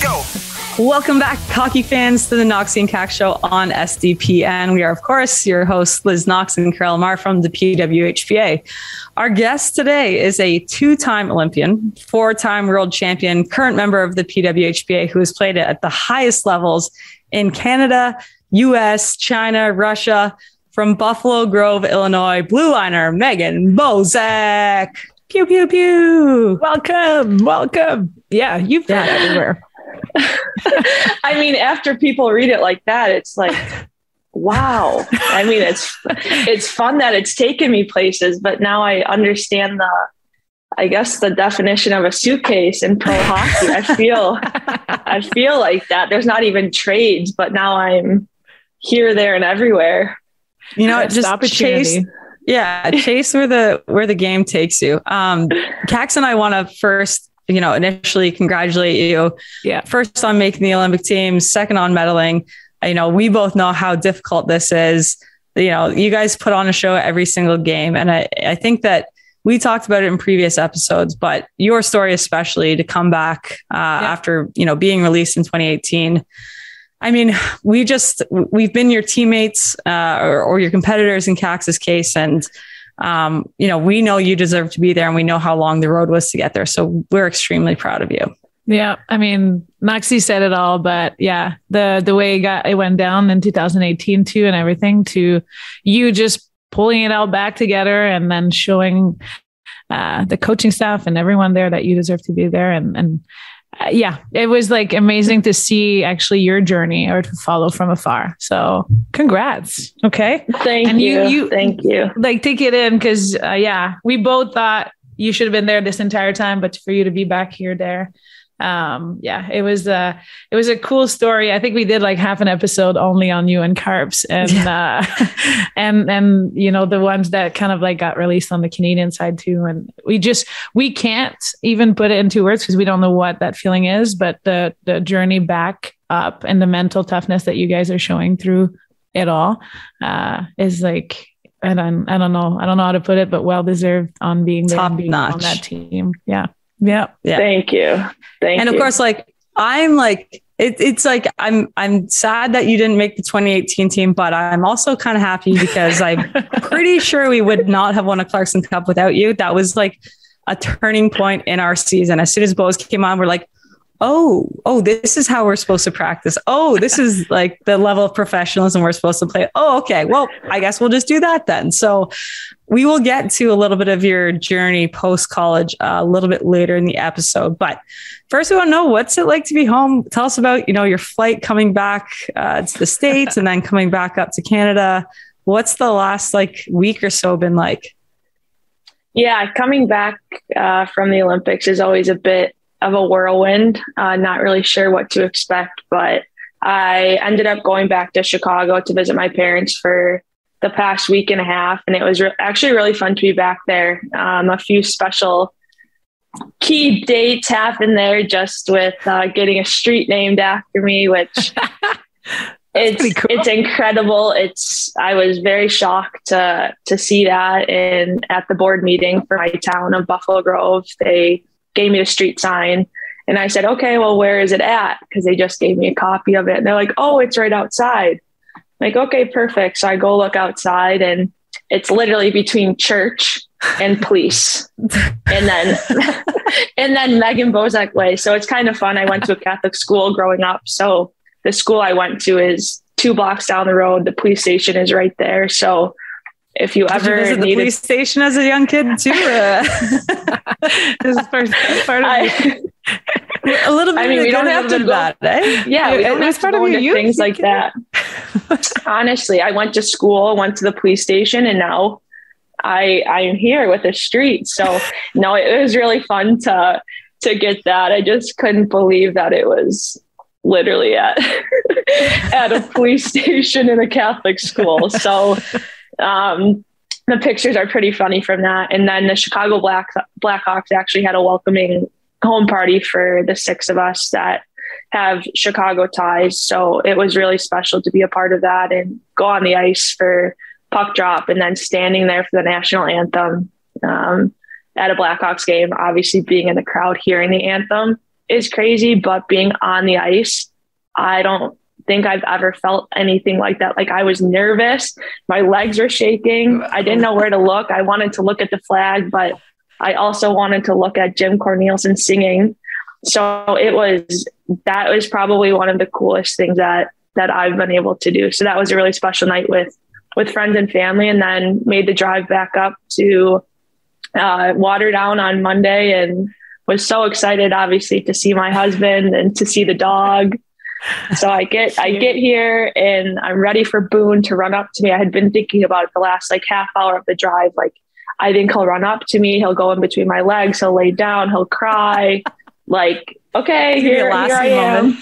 Go. Welcome back, hockey fans, to the Knoxy and Kax show on SDPN. We are, of course, your hosts, Liz Knox and Karell Mar from the PWHPA. Our guest today is a two-time Olympian, four-time world champion, current member of the PWHPA, who has played at the highest levels in Canada, US, China, Russia. From Buffalo Grove, Illinois, blue liner Megan Bozek. Pew, pew, pew. Welcome. Yeah, you've been everywhere. I mean, after people read it like that, it's like, wow. I mean, it's fun that it's taken me places, but now I understand the definition of a suitcase in pro hockey. I feel like that. There's not even trades, but now I'm here, there, and everywhere. You know, just chase where the game takes you. Kax and I want to first, initially congratulate you. Yeah. First on making the Olympic team, second on medaling. We both know how difficult this is. You guys put on a show every single game. And I think that we talked about it in previous episodes, but your story, especially to come back after, being released in 2018. I mean, we've been your teammates or your competitors in Kax's case. And, we know you deserve to be there and we know how long the road was to get there. So we're extremely proud of you. Yeah. I mean, Knoxy said it all, but yeah, the way it went down in 2018 too, and everything, to you just pulling it all back together and then showing the coaching staff and everyone there that you deserve to be there. And it was like amazing to see actually your journey or to follow from afar. So congrats. Okay. Thank you. Thank you. Like, take it in. Cause we both thought you should have been there this entire time, but for you to be back here, there. It was a cool story. I think we did like half an episode only on you and Carbs and, and the ones that kind of like got released on the Canadian side too. And we can't even put it into words because we don't know what that feeling is, but the journey back up and the mental toughness that you guys are showing through it all, is like, I don't know how to put it, but well-deserved on being there and being on that team. Yeah. Yeah. Thank you. And of course, like, I'm like, it's like, I'm sad that you didn't make the 2018 team, but I'm also kind of happy because I'm pretty sure we would not have won a Clarkson Cup without you. That was like a turning point in our season. As soon as Bozek came on, we're like, oh, this is how we're supposed to practice. Oh, this is like the level of professionalism we're supposed to play. Oh, okay. Well, I guess we'll just do that then. So we will get to a little bit of your journey post-college a little bit later in the episode. But first, we want to know, what's it like to be home? Tell us about, your flight coming back to the States and then coming back up to Canada. What's the last week or so been like? Yeah, coming back from the Olympics is always a bit of a whirlwind. Not really sure what to expect, but I ended up going back to Chicago to visit my parents for the past week and a half. And it was actually really fun to be back there. A few special key dates happened there, just with getting a street named after me, which it's incredible. I was very shocked to see that at the board meeting for my town of Buffalo Grove. They gave me a street sign and I said, okay, well, where is it at? Because they just gave me a copy of it. And they're like, oh, it's right outside. I'm like, okay, perfect. So I go look outside and it's literally between church and police. and then Megan Bozek way. So it's kind of fun. I went to a Catholic school growing up. So the school I went to is 2 blocks down the road. The police station is right there. So if you ever visit the police station as a young kid too, this is part of a little bit. I mean, we don't have to do that, eh? Yeah, we don't have to go into things like that. Honestly, I went to school, went to the police station, and now I'm here with the street. So no, it was really fun to get that. I just couldn't believe that it was literally at a police station in a Catholic school. So the pictures are pretty funny from that. And then the Chicago Blackhawks actually had a welcoming home party for the 6 of us that have Chicago ties. So it was really special to be a part of that and go on the ice for puck drop and then standing there for the national anthem at a Blackhawks game, obviously being in the crowd, hearing the anthem. is crazy, but being on the ice, I don't think I've ever felt anything like that. Like I was nervous. My legs were shaking. I didn't know where to look. I wanted to look at the flag, but I also wanted to look at Jim Cornelius singing. So that was probably one of the coolest things that I've been able to do. So that was a really special night with friends and family, and then made the drive back up to Waterdown on Monday, and was so excited, obviously, to see my husband and to see the dog. So I get here and I'm ready for Boone to run up to me. I had been thinking about it the last like half hour of the drive. Like, I think he'll run up to me. He'll go in between my legs. He'll lay down. He'll cry. Like, okay, here I am.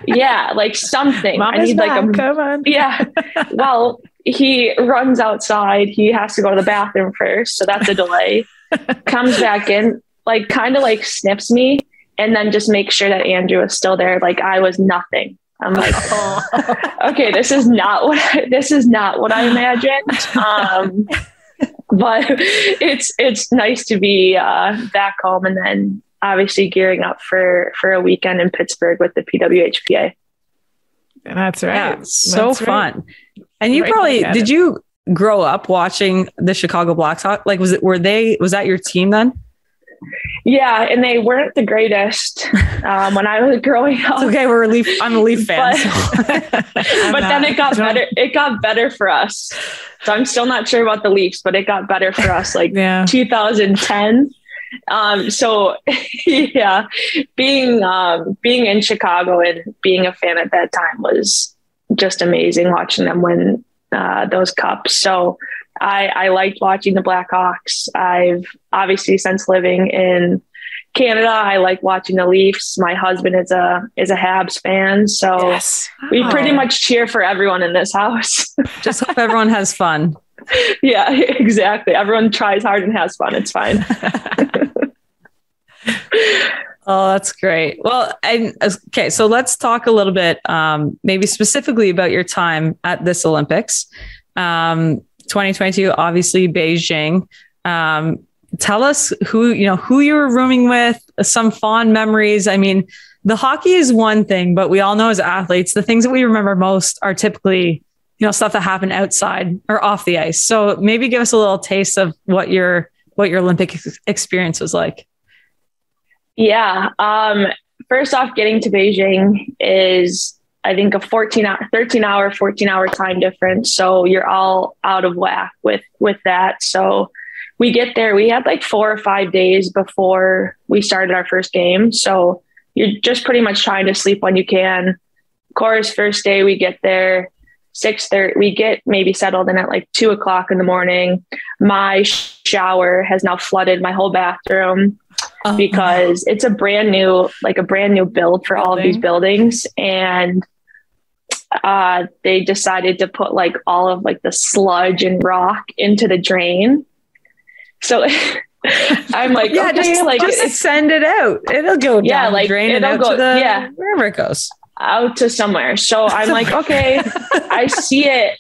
Yeah, like something. Mama's I need back. like Come on. Yeah. Well, he runs outside. He has to go to the bathroom first, so that's a delay. Comes back in, like kind of like sniffs me, and then just makes sure that Andrew is still there. Like I was nothing. I'm like, okay, this is not what I imagined. But it's nice to be back home, and then obviously gearing up for a weekend in Pittsburgh with the PWHPA. That's right. Yeah, so That's fun. right. And you did you grow up watching the Chicago Blackhawks? Like, was that your team then? Yeah, and they weren't the greatest when I was growing up. It's okay, I'm a Leaf fan. But then it got better. It got better for us. So I'm still not sure about the Leafs, but it got better for us. Like 2010. So yeah, being in Chicago and being a fan at that time was just amazing, watching them win those cups. So I liked watching the Blackhawks. I've obviously, since living in Canada, I like watching the Leafs. My husband is a Habs fan, so we pretty much cheer for everyone in this house. Just hope everyone has fun. Yeah, exactly. Everyone tries hard and has fun. It's fine. Oh, that's great. Well, okay, so let's talk a little bit, maybe specifically about your time at this Olympics. 2022, obviously Beijing. Tell us who you were rooming with, some fond memories. I mean, the hockey is one thing, but we all know as athletes, the things that we remember most are typically, stuff that happened outside or off the ice. So maybe give us a little taste of what your Olympic experience was like. Yeah. First off, getting to Beijing is, I think, a 14-hour time difference. So you're all out of whack with that. So we get there, we had like 4 or 5 days before we started our first game. So you're just pretty much trying to sleep when you can. Of course, first day we get there, 6:30, we get maybe settled in at like 2:00 in the morning. My shower has now flooded my whole bathroom because it's a brand new build for all of these buildings. And they decided to put like all of like the sludge and rock into the drain. So I'm like, yeah, okay, just send it out. It'll go down the drain and out to wherever it goes. Out to somewhere. So I'm like, okay, I see it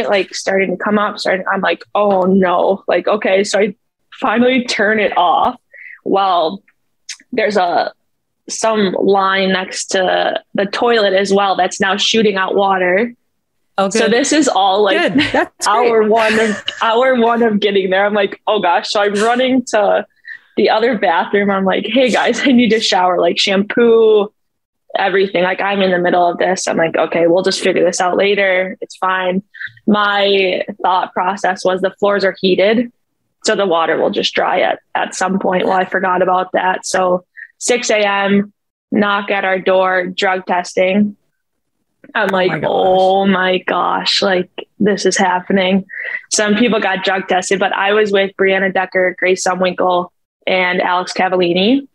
like starting to come up. I'm like, oh no, like, okay. So I finally turn it off. Well, there's some line next to the toilet as well that's now shooting out water. Okay. So this is all like hour one of getting there. I'm like, oh gosh. So I'm running to the other bathroom. I'm like, hey guys, I need to shower, like shampoo, everything. Like I'm in the middle of this. I'm like, okay, we'll just figure this out later. It's fine. My thought process was the floors are heated, so the water will just dry at some point. Well, I forgot about that. So 6 a.m., knock at our door, drug testing. I'm like, oh my gosh, like this is happening. Some people got drug tested, but I was with Brianna Decker, Grace Sumwinkle, and Alex Cavallini.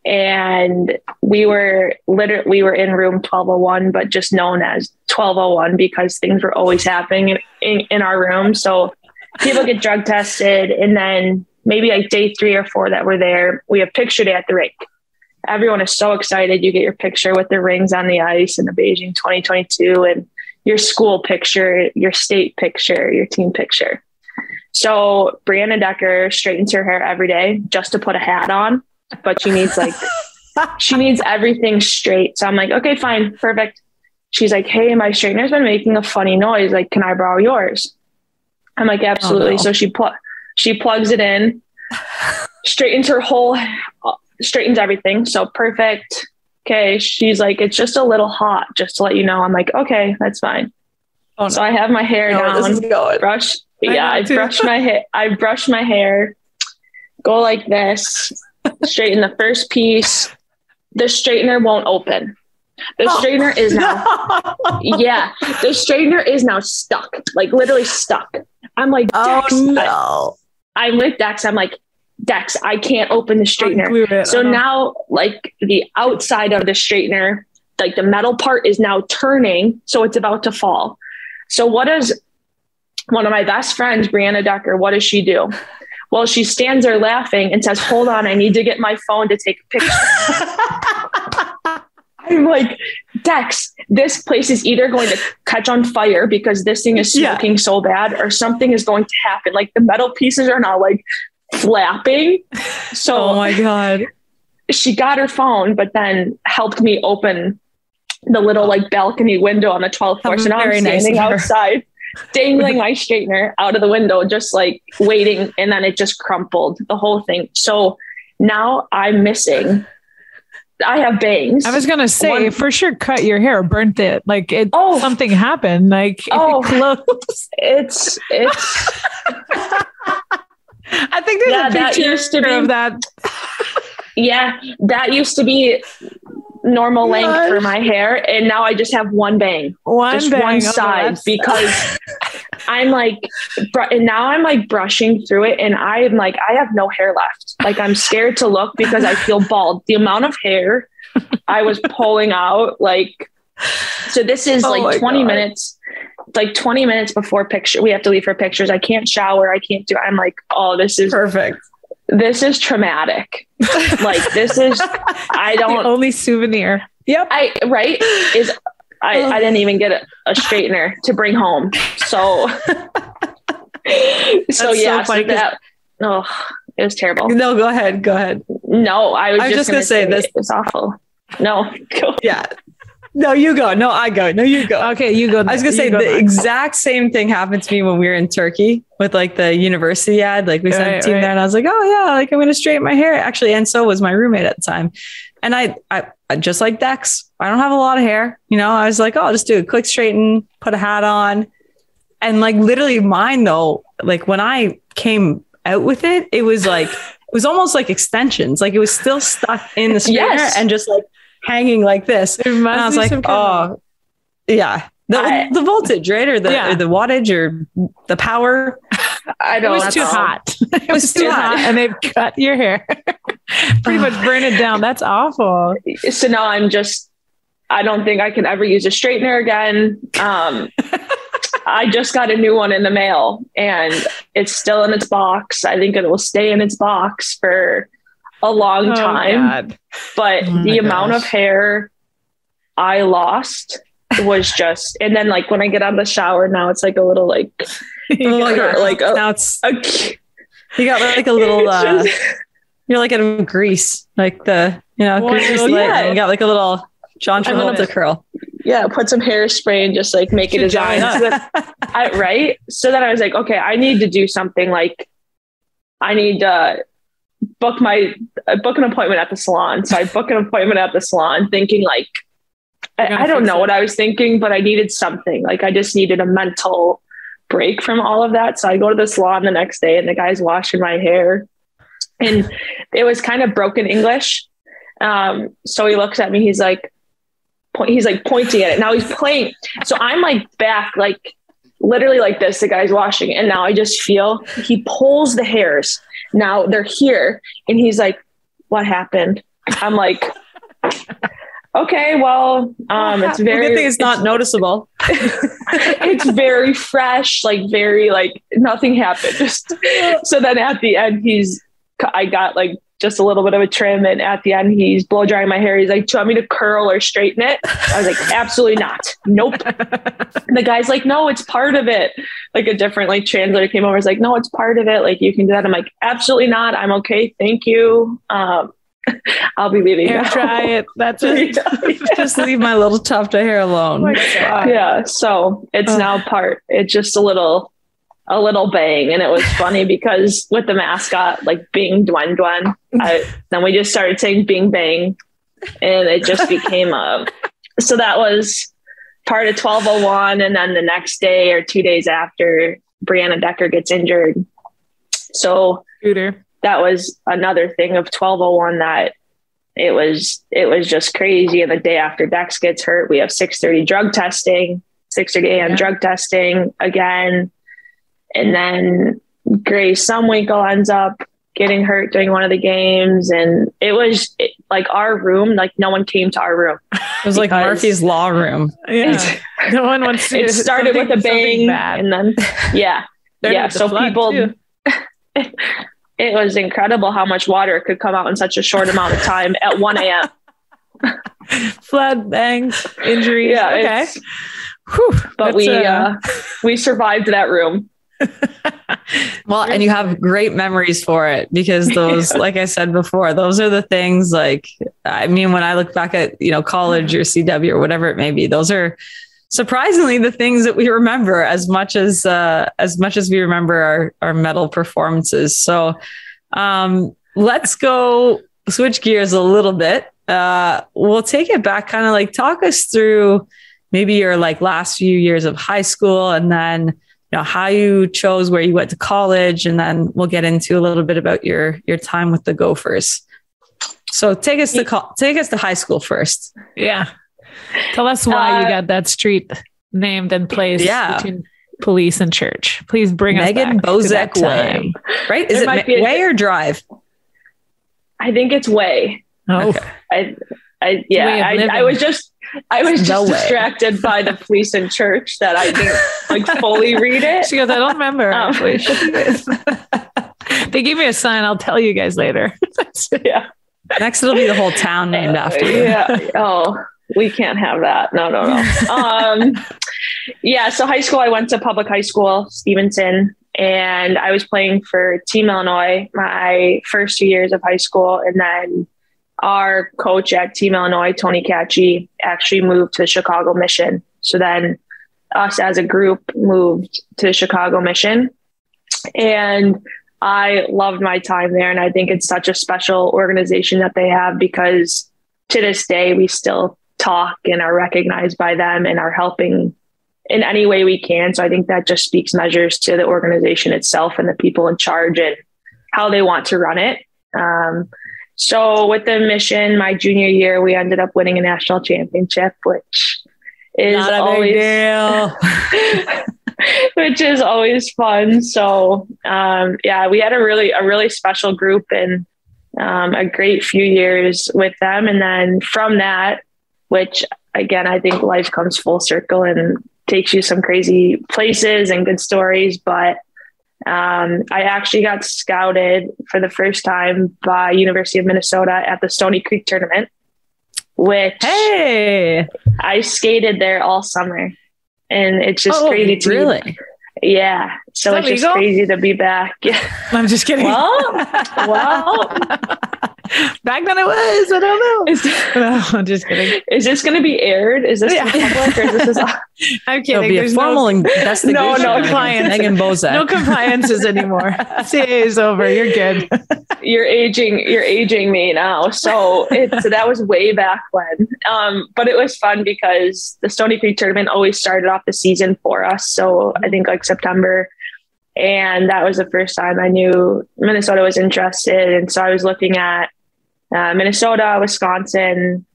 And we were in room 1201, but just known as 1201 because things were always happening in our room. So people get drug tested. And then maybe like day 3 or 4 that we're there, we have picture day at the rink. Everyone is so excited. You get your picture with the rings on the ice in the Beijing 2022 and your school picture, your state picture, your team picture. So Brianna Decker straightens her hair every day just to put a hat on, but she needs like she needs everything straight. So I'm like, okay, fine, perfect. She's like, hey, my straightener's been making a funny noise. Like, can I borrow yours? I'm like, absolutely. Oh, no. So she plugs it in, straightens everything. So perfect. Okay. She's like, it's just a little hot, just to let you know. I'm like, okay, that's fine. Oh, no. So I have my hair down, this is going. I brush my hair, go like this, straighten the first piece. The straightener won't open. The straightener is now, the straightener is now stuck, like literally stuck. I'm like, Dex, no. I'm with Dex. I'm like, Dex, I can't open the straightener. So now like the outside of the straightener, like the metal part is now turning. So it's about to fall. So what does one of my best friends, Brianna Decker, what does she do? Well, she stands there laughing and says, hold on, I need to get my phone to take a picture. I'm like, Dex, this place is either going to catch on fire because this thing is smoking so bad, or something is going to happen. Like the metal pieces are now like flapping. So oh my God. She got her phone, but then helped me open the little like balcony window on the 12th floor. So now I'm standing outside, dangling my straightener out of the window, just like waiting. And then it just crumpled, the whole thing. So now I'm missing. I have bangs. I was going to say, for sure, cut your hair, burnt it. Like something happened. Like if it closed. It's. I think there's a picture of that. Yeah, that used to be normal length for my hair, and now I just have one bang, one side, because I'm like, and now I'm like brushing through it, and I'm like, I have no hair left. Like I'm scared to look because I feel bald. The amount of hair I was pulling out, like, so this is like 20 minutes. Like 20 minutes before we have to leave for pictures. I can't shower. I can't do. I'm like, oh, this is perfect. This is traumatic. Like this is. I don't. The only souvenir. Yep. I didn't even get a straightener to bring home. So. So yeah. So that. Oh, it was terrible. No, go ahead. No, I was just gonna say this. It's awful. No. Go. Yeah. No, you go. No, I go. No, you go. Okay, you go. I was going to say the exact same thing happened to me when we were in Turkey with like the university ad. Like we sent a team there and I was like, oh yeah, like I'm going to straighten my hair. Actually, and so was my roommate at the time. And I just like Dex, I don't have a lot of hair. You know, I was like, oh, I'll just do a quick straighten, put a hat on. And like literally mine though, like when I came out with it, it was almost like extensions. Like it was still stuck in the straightener and just like hanging like this. And I was like, oh, yeah. The voltage, right? Or the wattage or the power. I don't know. It was too hot. It was too hot. And they've cut your hair. Pretty much burn it down. That's awful. So now I don't think I can ever use a straightener again. I just got a new one in the mail and it's still in its box. I think it will stay in its box for a long time. God. But the amount of hair I lost was just, and then like when I get out of the shower now, it's like a little like, now it's you got like a little, you're like a grease, like the, grease light, and you got like a little John Travolta curl. Yeah, put some hairspray and just like make it a design. Right? So then I was like, okay, I need to do something. Like I need to book an appointment at the salon. So I book an appointment at the salon thinking like, I don't know what I was thinking, but I needed something. Like I just needed a mental break from all of that. So I go to the salon the next day and the guy's washing my hair and it was kind of broken English. So he looks at me, he's like pointing at it. Now he's playing. So I'm like back, like literally like this, the guy's washing. And now I just feel he pulls the hairs. Now they're here. And he's like, what happened? I'm like, okay, well, it's very, good thing it's not noticeable. It's very fresh, like very, like nothing happened. So then at the end, I got like just a little bit of a trim. And at the end, he's blow drying my hair. He's like, do you want me to curl or straighten it? I was like, absolutely not. Nope. And the guy's like, no, it's part of it. Like a different like translator came over. He's like, no, it's part of it. Like you can do that. I'm like, absolutely not. I'm okay. Thank you. I'll be leaving Hair now. dry it. That's it. Just leave my little tufted hair alone. Oh my God. Yeah. So it's now it's just a little bang. And it was funny because with the mascot, like Bing Dwen Dwen, then we just started saying Bing Bang, and it just became so that was part of 1201. And then the next day or 2 days after, Brianna Decker gets injured. So Scooter. that was another thing of 1201 that it was just crazy. And the day after Dex gets hurt, we have 6:30 drug testing, 6:30 a.m. drug testing again. And then Grace Sumwinkle ends up getting hurt during one of the games. And it was like our room, like no one came to our room. It was like Murphy's Law room. Yeah. No one wants to. It started with a bang and then, yeah. Yeah. So people, it was incredible how much water could come out in such a short amount of time at 1 a.m. Flood, bangs, injuries. Yeah. Okay. Whew, but we survived that room. Well, and you have great memories for it because those, like I said before, those are the things like, I mean, when I look back at, college or CW or whatever it may be, those are surprisingly the things that we remember as much as we remember our medal performances. So let's go switch gears a little bit. We'll take it back, kind of like talk us through maybe your like last few years of high school, and then how you chose where you went to college, and then we'll get into a little bit about your time with the Gophers. So take us to high school first. Yeah. Tell us why you got that street named and placed between police and church. Please bring Megan us back Bozek to that time. Way. Right? Is it Way or Drive? I think it's Way. Oh, okay. I was just distracted by the police and church that I didn't like fully read it. She goes, I don't remember. Actually. They gave me a sign. I'll tell you guys later. Yeah. Next, it'll be the whole town named after you. Yeah. Oh, we can't have that. No. Yeah. So high school, I went to public high school, Stevenson, and I was playing for Team Illinois my first 2 years of high school. And then our coach at Team Illinois, Tony Katchy, actually moved to the Chicago Mission. So then us as a group moved to the Chicago Mission. And I loved my time there. And I think it's such a special organization that they have, because to this day, we still talk and are recognized by them and are helping in any way we can. So I think that just speaks measures to the organization itself and the people in charge and how they want to run it. So with the Mission, my junior year, we ended up winning a national championship, which is not a big deal. Which is always fun. So we had a really special group and a great few years with them. And then from that, which again, I think life comes full circle and takes you some crazy places and good stories. But I actually got scouted for the first time by University of Minnesota at the Stony Creek tournament, which I skated there all summer. And it's just crazy to really. Yeah. So it's just crazy to be back. Yeah. I'm just kidding. Well, back then it was. I don't know. No, I'm just kidding. Is this going to be aired? Is this public or is this? I'm kidding. There'll be a formal investigation. No compliance. Megan Bozek. No compliances anymore. CAA is over. You're good. You're aging me now. So that was way back when. But it was fun because the Stony Creek tournament always started off the season for us. So I think like September. And that was the first time I knew Minnesota was interested. And so I was looking at Minnesota, Wisconsin,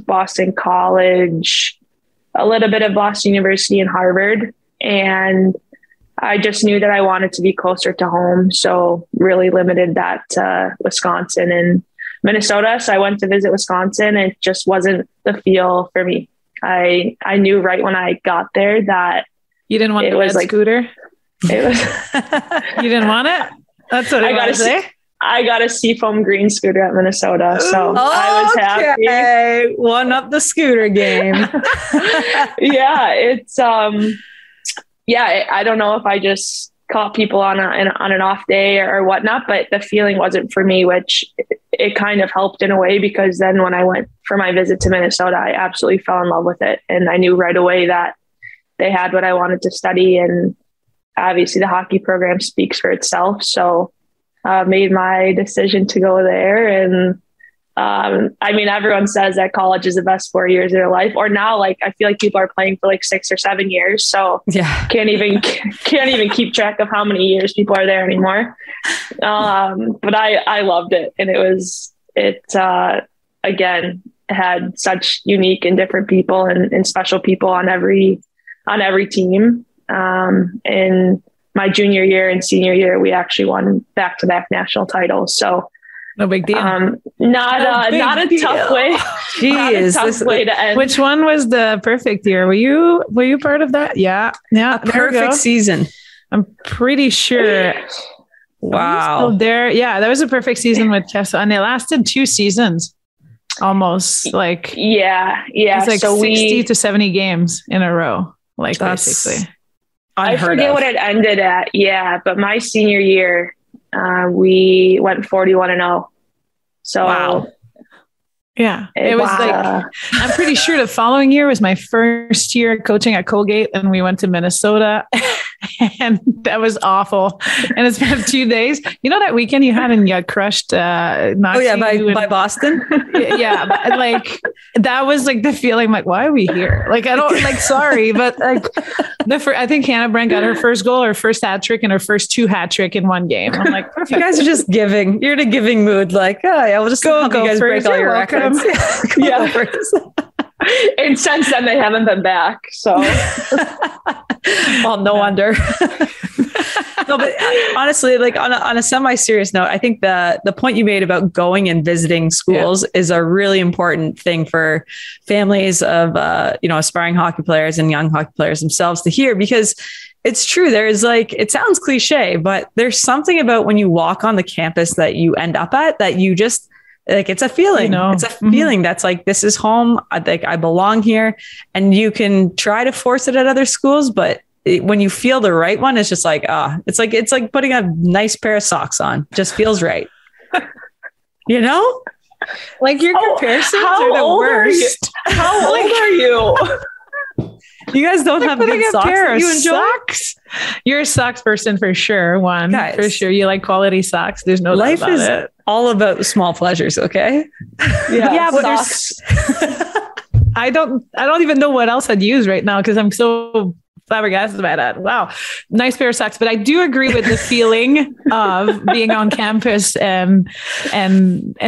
Boston College, a little bit of Boston University and Harvard. And I just knew that I wanted to be closer to home. So really limited that to Wisconsin and Minnesota. So I went to visit Wisconsin. It just wasn't the feel for me. I knew right when I got there that you didn't want the scooter. It was. You didn't want it? That's what I got to say. I got a seafoam green scooter at Minnesota, so I was happy. One up the scooter game. Yeah, it's I don't know if I just caught people on an off day or whatnot, but the feeling wasn't for me, which it kind of helped in a way, because then when I went for my visit to Minnesota, I absolutely fell in love with it. And I knew right away that they had what I wanted to study. And obviously the hockey program speaks for itself. So made my decision to go there. And I mean, everyone says that college is the best 4 years of their life, or now, like, I feel like people are playing for like 6 or 7 years. So yeah, can't even keep track of how many years people are there anymore. But I loved it. And again, had such unique and different people and special people on every team. In my junior year and senior year, we actually won back-to-back national titles. So no big deal. Not a tough way. Jeez, not a tough way to end. Which one was the perfect year? Were you part of that? Yeah. A perfect season. I'm pretty sure. Wow. There. Yeah, that was a perfect season with Tessa, and it lasted 2 seasons. Almost like yeah. It's like so 60 to 70 games in a row. Like basically. I forget what it ended at. Yeah, but my senior year, we went 41-0. So wow. Yeah, it was like, I'm pretty sure the following year was my first year coaching at Colgate, and we went to Minnesota, and that was awful. And it's been 2 days. You know, that weekend you had and you got crushed. Knoxy by Boston. Yeah, but like that was like the feeling. Like, why are we here? Like, I don't like. Sorry, but like I think Hannah Brand got her first goal, her first hat trick, and her first 2 hat trick in one game. I'm like, perfect. You guys are just giving. You're in a giving mood. Like, oh yeah, we'll just go. You guys break all your records. Yeah. And since then they haven't been back. So well, no wonder. No, but honestly, like on a semi-serious note, I think the point you made about going and visiting schools is a really important thing for families of aspiring hockey players and young hockey players themselves to hear, because it's true. There's like, it sounds cliche, but there's something about when you walk on the campus that you end up at that you just like, it's a feeling, it's a feeling that's like, this is home. I belong here, and you can try to force it at other schools, but when you feel the right one, it's just like, it's like putting a nice pair of socks on. Just feels right. You know, like your comparisons are the worst. How old are you? You guys don't have good socks that you enjoy? Socks? You're a socks person for sure. Guys, for sure. You like quality socks. There's no life doubt about is it. all about small pleasures. Okay. Yeah, but I don't even know what else I'd use right now, because I'm so flabbergasted by that. Wow. Nice pair of socks. But I do agree with the feeling of being on campus and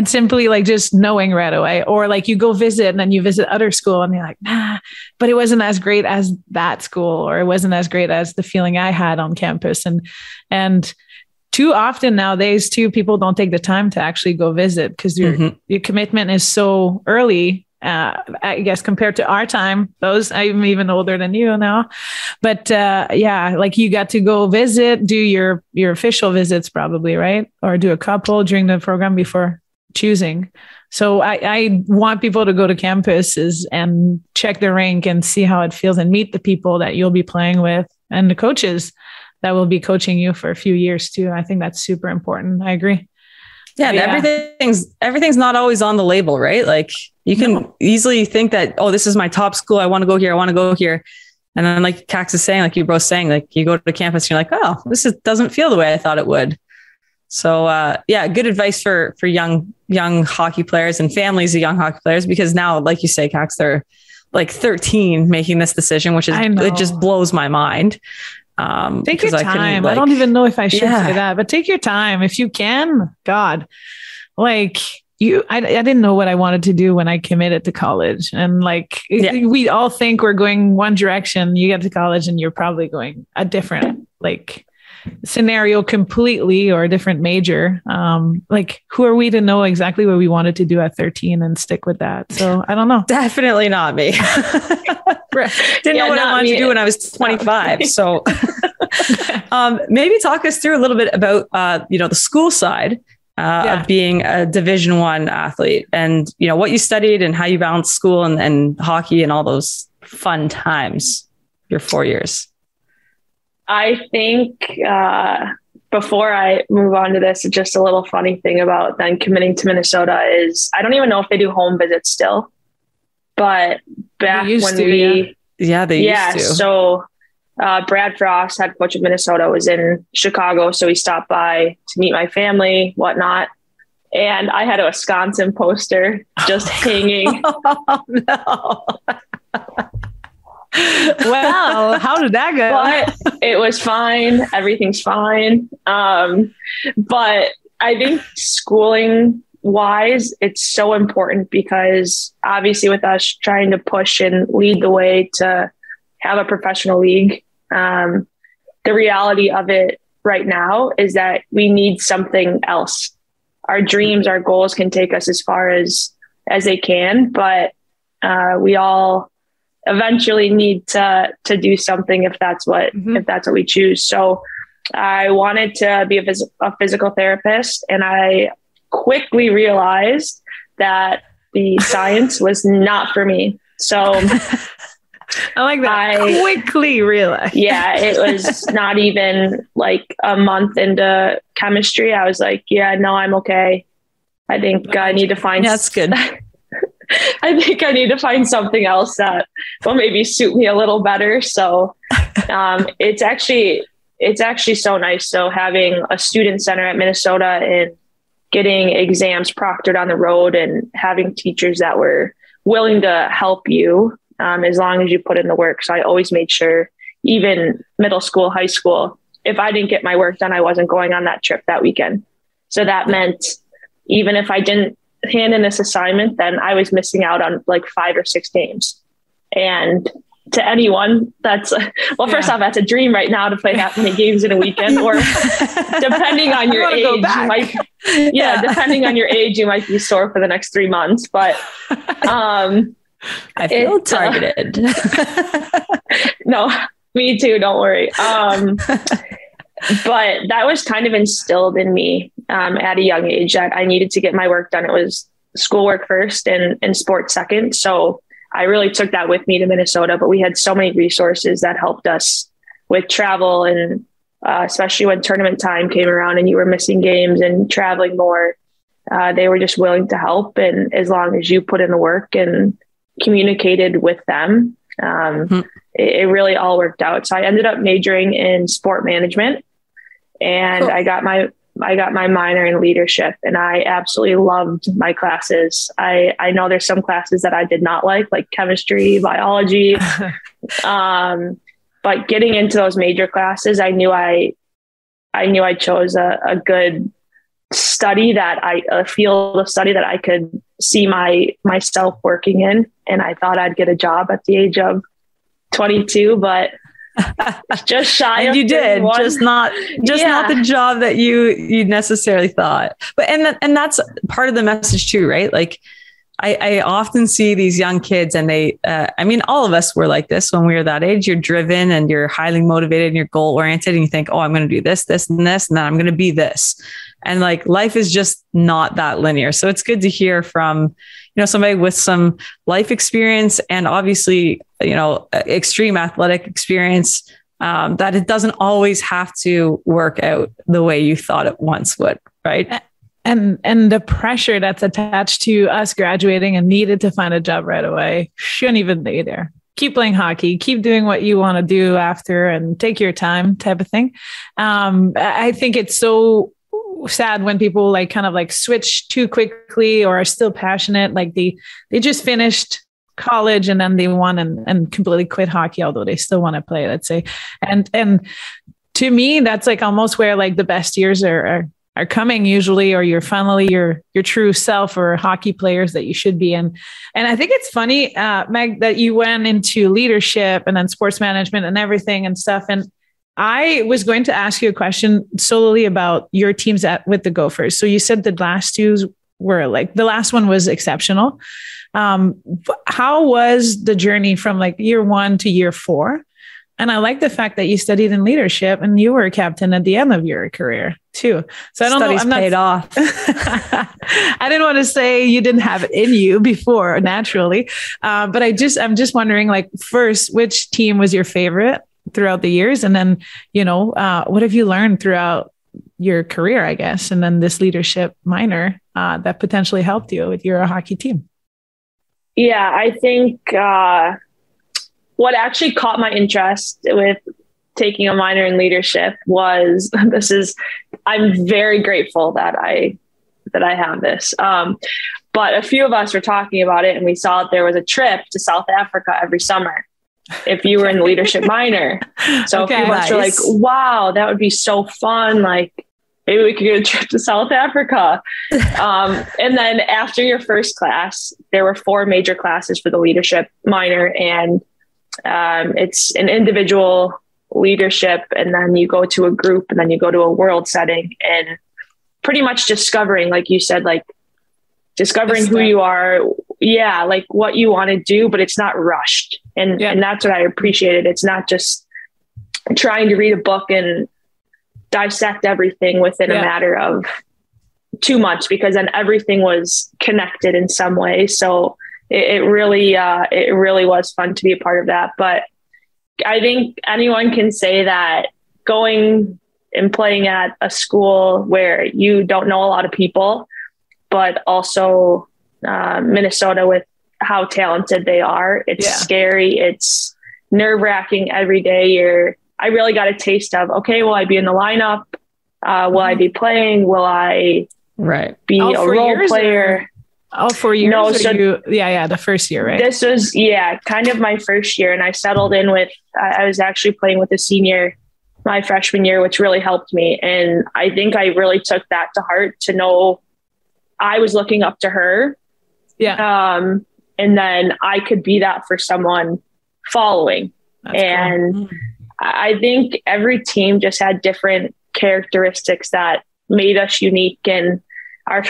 simply like just knowing right away, or like you go visit and then you visit other school and you're like, nah, but it wasn't as great as that school, or it wasn't as great as the feeling I had on campus. And too often nowadays too, people don't take the time to actually go visit, because your commitment is so early. I guess compared to our time, I'm even older than you now, but like you got to go visit, do your official visits probably, right? Or do a couple during the program before choosing. So I want people to go to campuses and check the rink and see how it feels and meet the people that you'll be playing with and the coaches that will be coaching you for a few years too. I think that's super important. I agree. Yeah, and everything's not always on the label, right? Like you can easily think that, oh, this is my top school. I want to go here. I want to go here. And then like Kax is saying, like you both saying, like you go to the campus and you're like, oh, doesn't feel the way I thought it would. So good advice for young hockey players and families of young hockey players, because now, like you say, Kax, they're like 13 making this decision, which is, it just blows my mind. Take your time. I don't even know if I should say that, but take your time if you can. God, like I didn't know what I wanted to do when I committed to college, and like we all think we're going one direction. You get to college and you're probably going a different like scenario completely, or a different major. Like who are we to know exactly what we wanted to do at 13 and stick with that? So I don't know. Definitely not me. Didn't know what I wanted to do when I was 25. So maybe talk us through a little bit about, the school side of being a Division I athlete, and, what you studied and how you balanced school and hockey and all those fun times, your 4 years. I think before I move on to this, just a little funny thing about then committing to Minnesota is I don't even know if they do home visits still, but back when they used to. So Brad Frost, head coach of Minnesota, was in Chicago. So he stopped by to meet my family, whatnot. And I had a Wisconsin poster just hanging. Oh, no. Well, how did that go? But it was fine. Everything's fine. But I think schooling wise, it's so important because obviously with us trying to push and lead the way to have a professional league, the reality of it right now is that we need something else. Our dreams, our goals can take us as far as they can, but we all eventually need to do something if that's what we choose. So I wanted to be a physical therapist, and I quickly realized that the science was not for me. So I like that. Quickly realized. Yeah, it was not even like a month into chemistry. I was like, yeah, no, I'm okay. I think I need to find. Yeah, that's good. I think I need to find something else that will maybe suit me a little better. So it's actually so nice. So having a student center at Minnesota and getting exams proctored on the road and having teachers that were willing to help you as long as you put in the work. So I always made sure, even middle school, high school, if I didn't get my work done, I wasn't going on that trip that weekend. So that meant even if I didn't hand in this assignment, then I was missing out on like 5 or 6 games. And to anyone, that's first off, that's a dream right now to play that many games in a weekend, or depending on your age, depending on your age, you might be sore for the next 3 months, but, I feel targeted. No, me too. Don't worry. But that was kind of instilled in me at a young age that I needed to get my work done. It was schoolwork first and sports second. So I really took that with me to Minnesota, but we had so many resources that helped us with travel, and especially when tournament time came around and you were missing games and traveling more, they were just willing to help. And as long as you put in the work and communicated with them, it really all worked out. So I ended up majoring in sport management, and I got my minor in leadership, and I absolutely loved my classes. I know there's some classes that I did not like chemistry, biology, but getting into those major classes, I knew I chose a good study a field of study that I could see myself working in. And I thought I'd get a job at the age of 22, but just shy. And you did, just not the job that you necessarily thought. But and that's part of the message too, right? Like I often see these young kids, and they, all of us were like this when we were that age. You're driven and you're highly motivated and you're goal oriented, and you think, oh, I'm going to do this, this, and this, and then I'm going to be this. And like life is just not that linear. So it's good to hear from, somebody with some life experience and obviously, extreme athletic experience, that it doesn't always have to work out the way you thought it once would. Right. And the pressure that's attached to us graduating and needed to find a job right away shouldn't even be there. Keep playing hockey, keep doing what you want to do after, and take your time type of thing. I think it's so sad when people switch too quickly or are still passionate. Like they just finished college and then they want and completely quit hockey, although they still want to play, let's say. And to me, that's almost where the best years are coming usually, or you're finally your true self, or hockey players that you should be in. And I think it's funny, Meg, that you went into leadership and then sports management and everything and stuff. And I was going to ask you a question solely about your teams with the Gophers. So you said the last two were the last one was exceptional. How was the journey from year 1 to year 4? And I like the fact that you studied in leadership and you were a captain at the end of your career too. So I don't know. I'm not paid off. I didn't want to say you didn't have it in you before naturally. But I'm just wondering, first, which team was your favorite throughout the years? And then, what have you learned throughout your career, I guess. And then this leadership minor that potentially helped you with your hockey team. Yeah, I think what actually caught my interest with taking a minor in leadership was I'm very grateful that I have this. But a few of us were talking about it, and we saw that there was a trip to South Africa every summer if you were in the leadership minor. So a few of us were like, wow, that would be so fun. Like, maybe we could get a trip to South Africa. And then after your first class, there were 4 major classes for the leadership minor. And it's an individual leadership. And then you go to a group, and then you go to a world setting, and pretty much discovering, like you said, like discovering who you are. Yeah. Like what you want to do, but it's not rushed. And that's what I appreciated. It's not just trying to read a book and dissect everything within a matter of 2 months, because then everything was connected in some way. So it really was fun to be a part of that. But I think anyone can say that going and playing at a school where you don't know a lot of people, but also Minnesota with how talented they are, it's scary. It's nerve-wracking every day. I really got a taste of, okay, will I be in the lineup? Will I be playing? Will I be a role player? All 4 years? No, so the first year, right? This was, kind of my first year. And I settled in with, I was actually playing with a senior my freshman year, which really helped me. And I think I really took that to heart, to know I was looking up to her. Yeah. And then I could be that for someone following. That's cool. I think every team just had different characteristics that made us unique. And my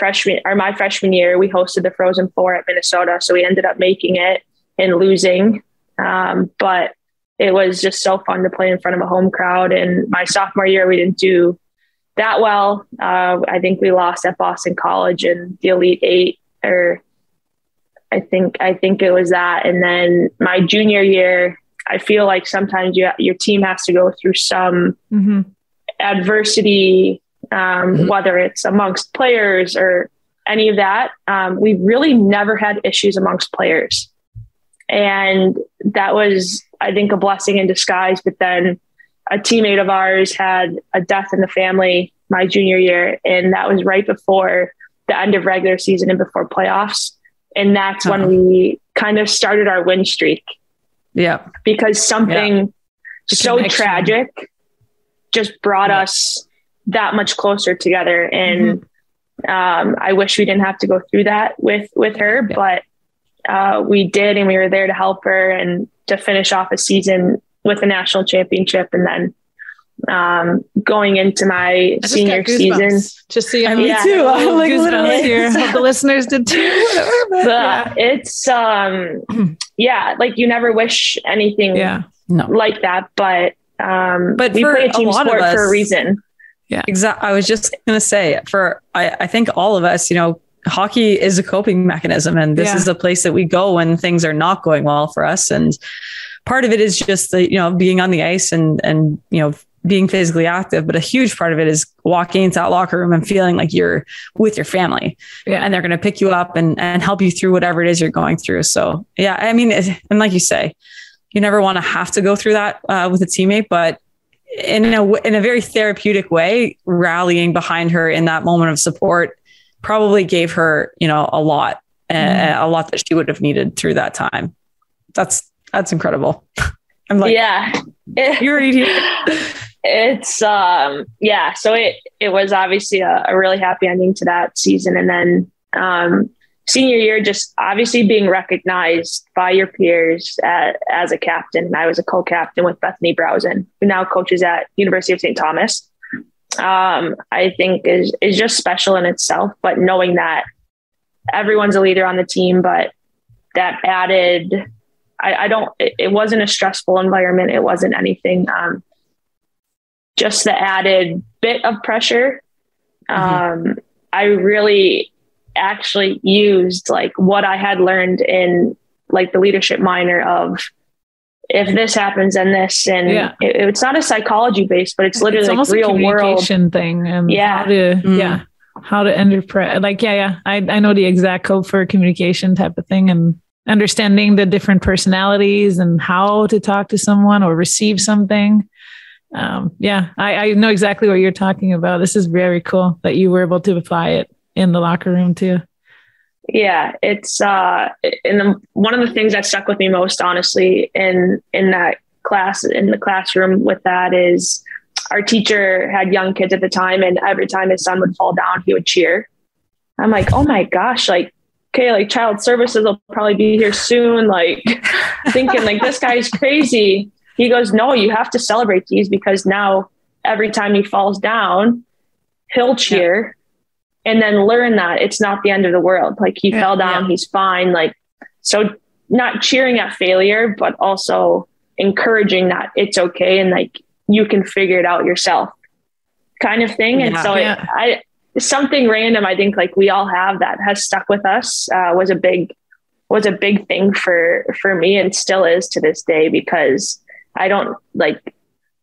freshman year, we hosted the Frozen Four at Minnesota. So we ended up making it and losing. But it was just so fun to play in front of a home crowd. And my sophomore year, we didn't do that well. I think we lost at Boston College in the Elite Eight, or I think it was that. And then my junior year, I feel like sometimes your team has to go through some adversity, whether it's amongst players or any of that. We really never had issues amongst players. And that was, I think, a blessing in disguise. But then a teammate of ours had a death in the family my junior year. And that was right before the end of regular season and before playoffs. And that's when we kind of started our win streak. Yeah. Because something so tragic just brought us that much closer together. And I wish we didn't have to go through that with her, but we did, and we were there to help her and to finish off a season with a national championship. And then going into my senior season, just so you know, me too. I'm like goosebumps here. Hope the listeners did too. It's like you never wish anything like that, but we play a team sport for a reason. Yeah, exactly. I was just going to say, I think all of us, hockey is a coping mechanism, and this is a place that we go when things are not going well for us. And part of it is just being on the ice and being physically active, but a huge part of it is walking into that locker room and feeling like you're with your family and they're going to pick you up and help you through whatever it is you're going through. So I mean, and like you say, you never want to have to go through that with a teammate, but in a very therapeutic way, rallying behind her in that moment of support probably gave her, a lot that she would have needed through that time. That's incredible. I'm like, you're eating. It's so it was obviously a really happy ending to that season. And then senior year, just obviously being recognized by your peers as a captain. And I was a co-captain with Bethany Browsen, who now coaches at University of St. Thomas. I think is just special in itself, but knowing that everyone's a leader on the team, but that added, it wasn't a stressful environment. It wasn't anything, just the added bit of pressure. I really actually used like what I had learned in like the leadership minor of if this happens and this, and it's not a psychology based, but it's literally almost like real a communication world thing. And how to interpret, like, I know the exact code for communication type of thing, and understanding the different personalities and how to talk to someone or receive something. I know exactly what you're talking about. This is very cool that you were able to apply it in the locker room too. Yeah, it's one of the things that stuck with me most, honestly, in that class, in the classroom with that, is our teacher had young kids at the time, and every time his son would fall down, he would cheer. I'm like, oh my gosh, like, okay, like child services will probably be here soon. Like thinking like this guy's crazy. He goes, no, you have to celebrate these, because now every time he falls down, he'll cheer. And then learn that it's not the end of the world. Like he fell down, he's fine. Like, so not cheering at failure, but also encouraging that it's okay. And like, you can figure it out yourself kind of thing. And so something random, I think like we all have that has stuck with us, was a big thing for me, and still is to this day, because I don't like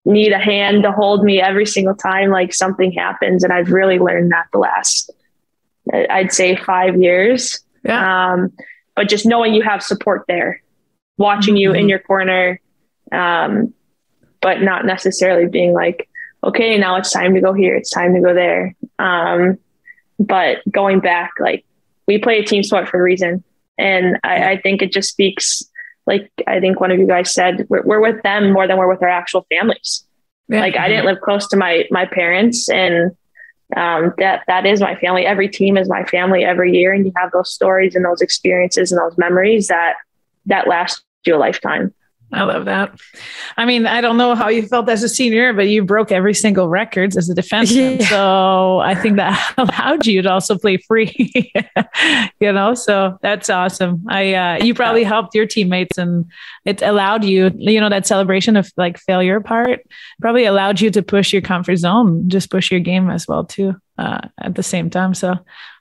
need a hand to hold me every single time like something happens. And I've really learned that the last, I'd say 5 years. But just knowing you have support there, watching you in your corner, but not necessarily being like, okay, now it's time to go here, it's time to go there. But going back, like we play a team sport for a reason. And I think it just speaks, like, I think one of you guys said, we're with them more than we're with our actual families. Like I didn't live close to my parents, and that is my family. Every team is my family every year. And you have those stories and those experiences and those memories that last you a lifetime. I love that. I mean, I don't know how you felt as a senior, but you broke every single records as a defenseman. So I think that allowed you to also play free, so that's awesome. You probably helped your teammates, and it allowed you, that celebration of like failure part probably allowed you to push your comfort zone, just push your game as well too, at the same time. So,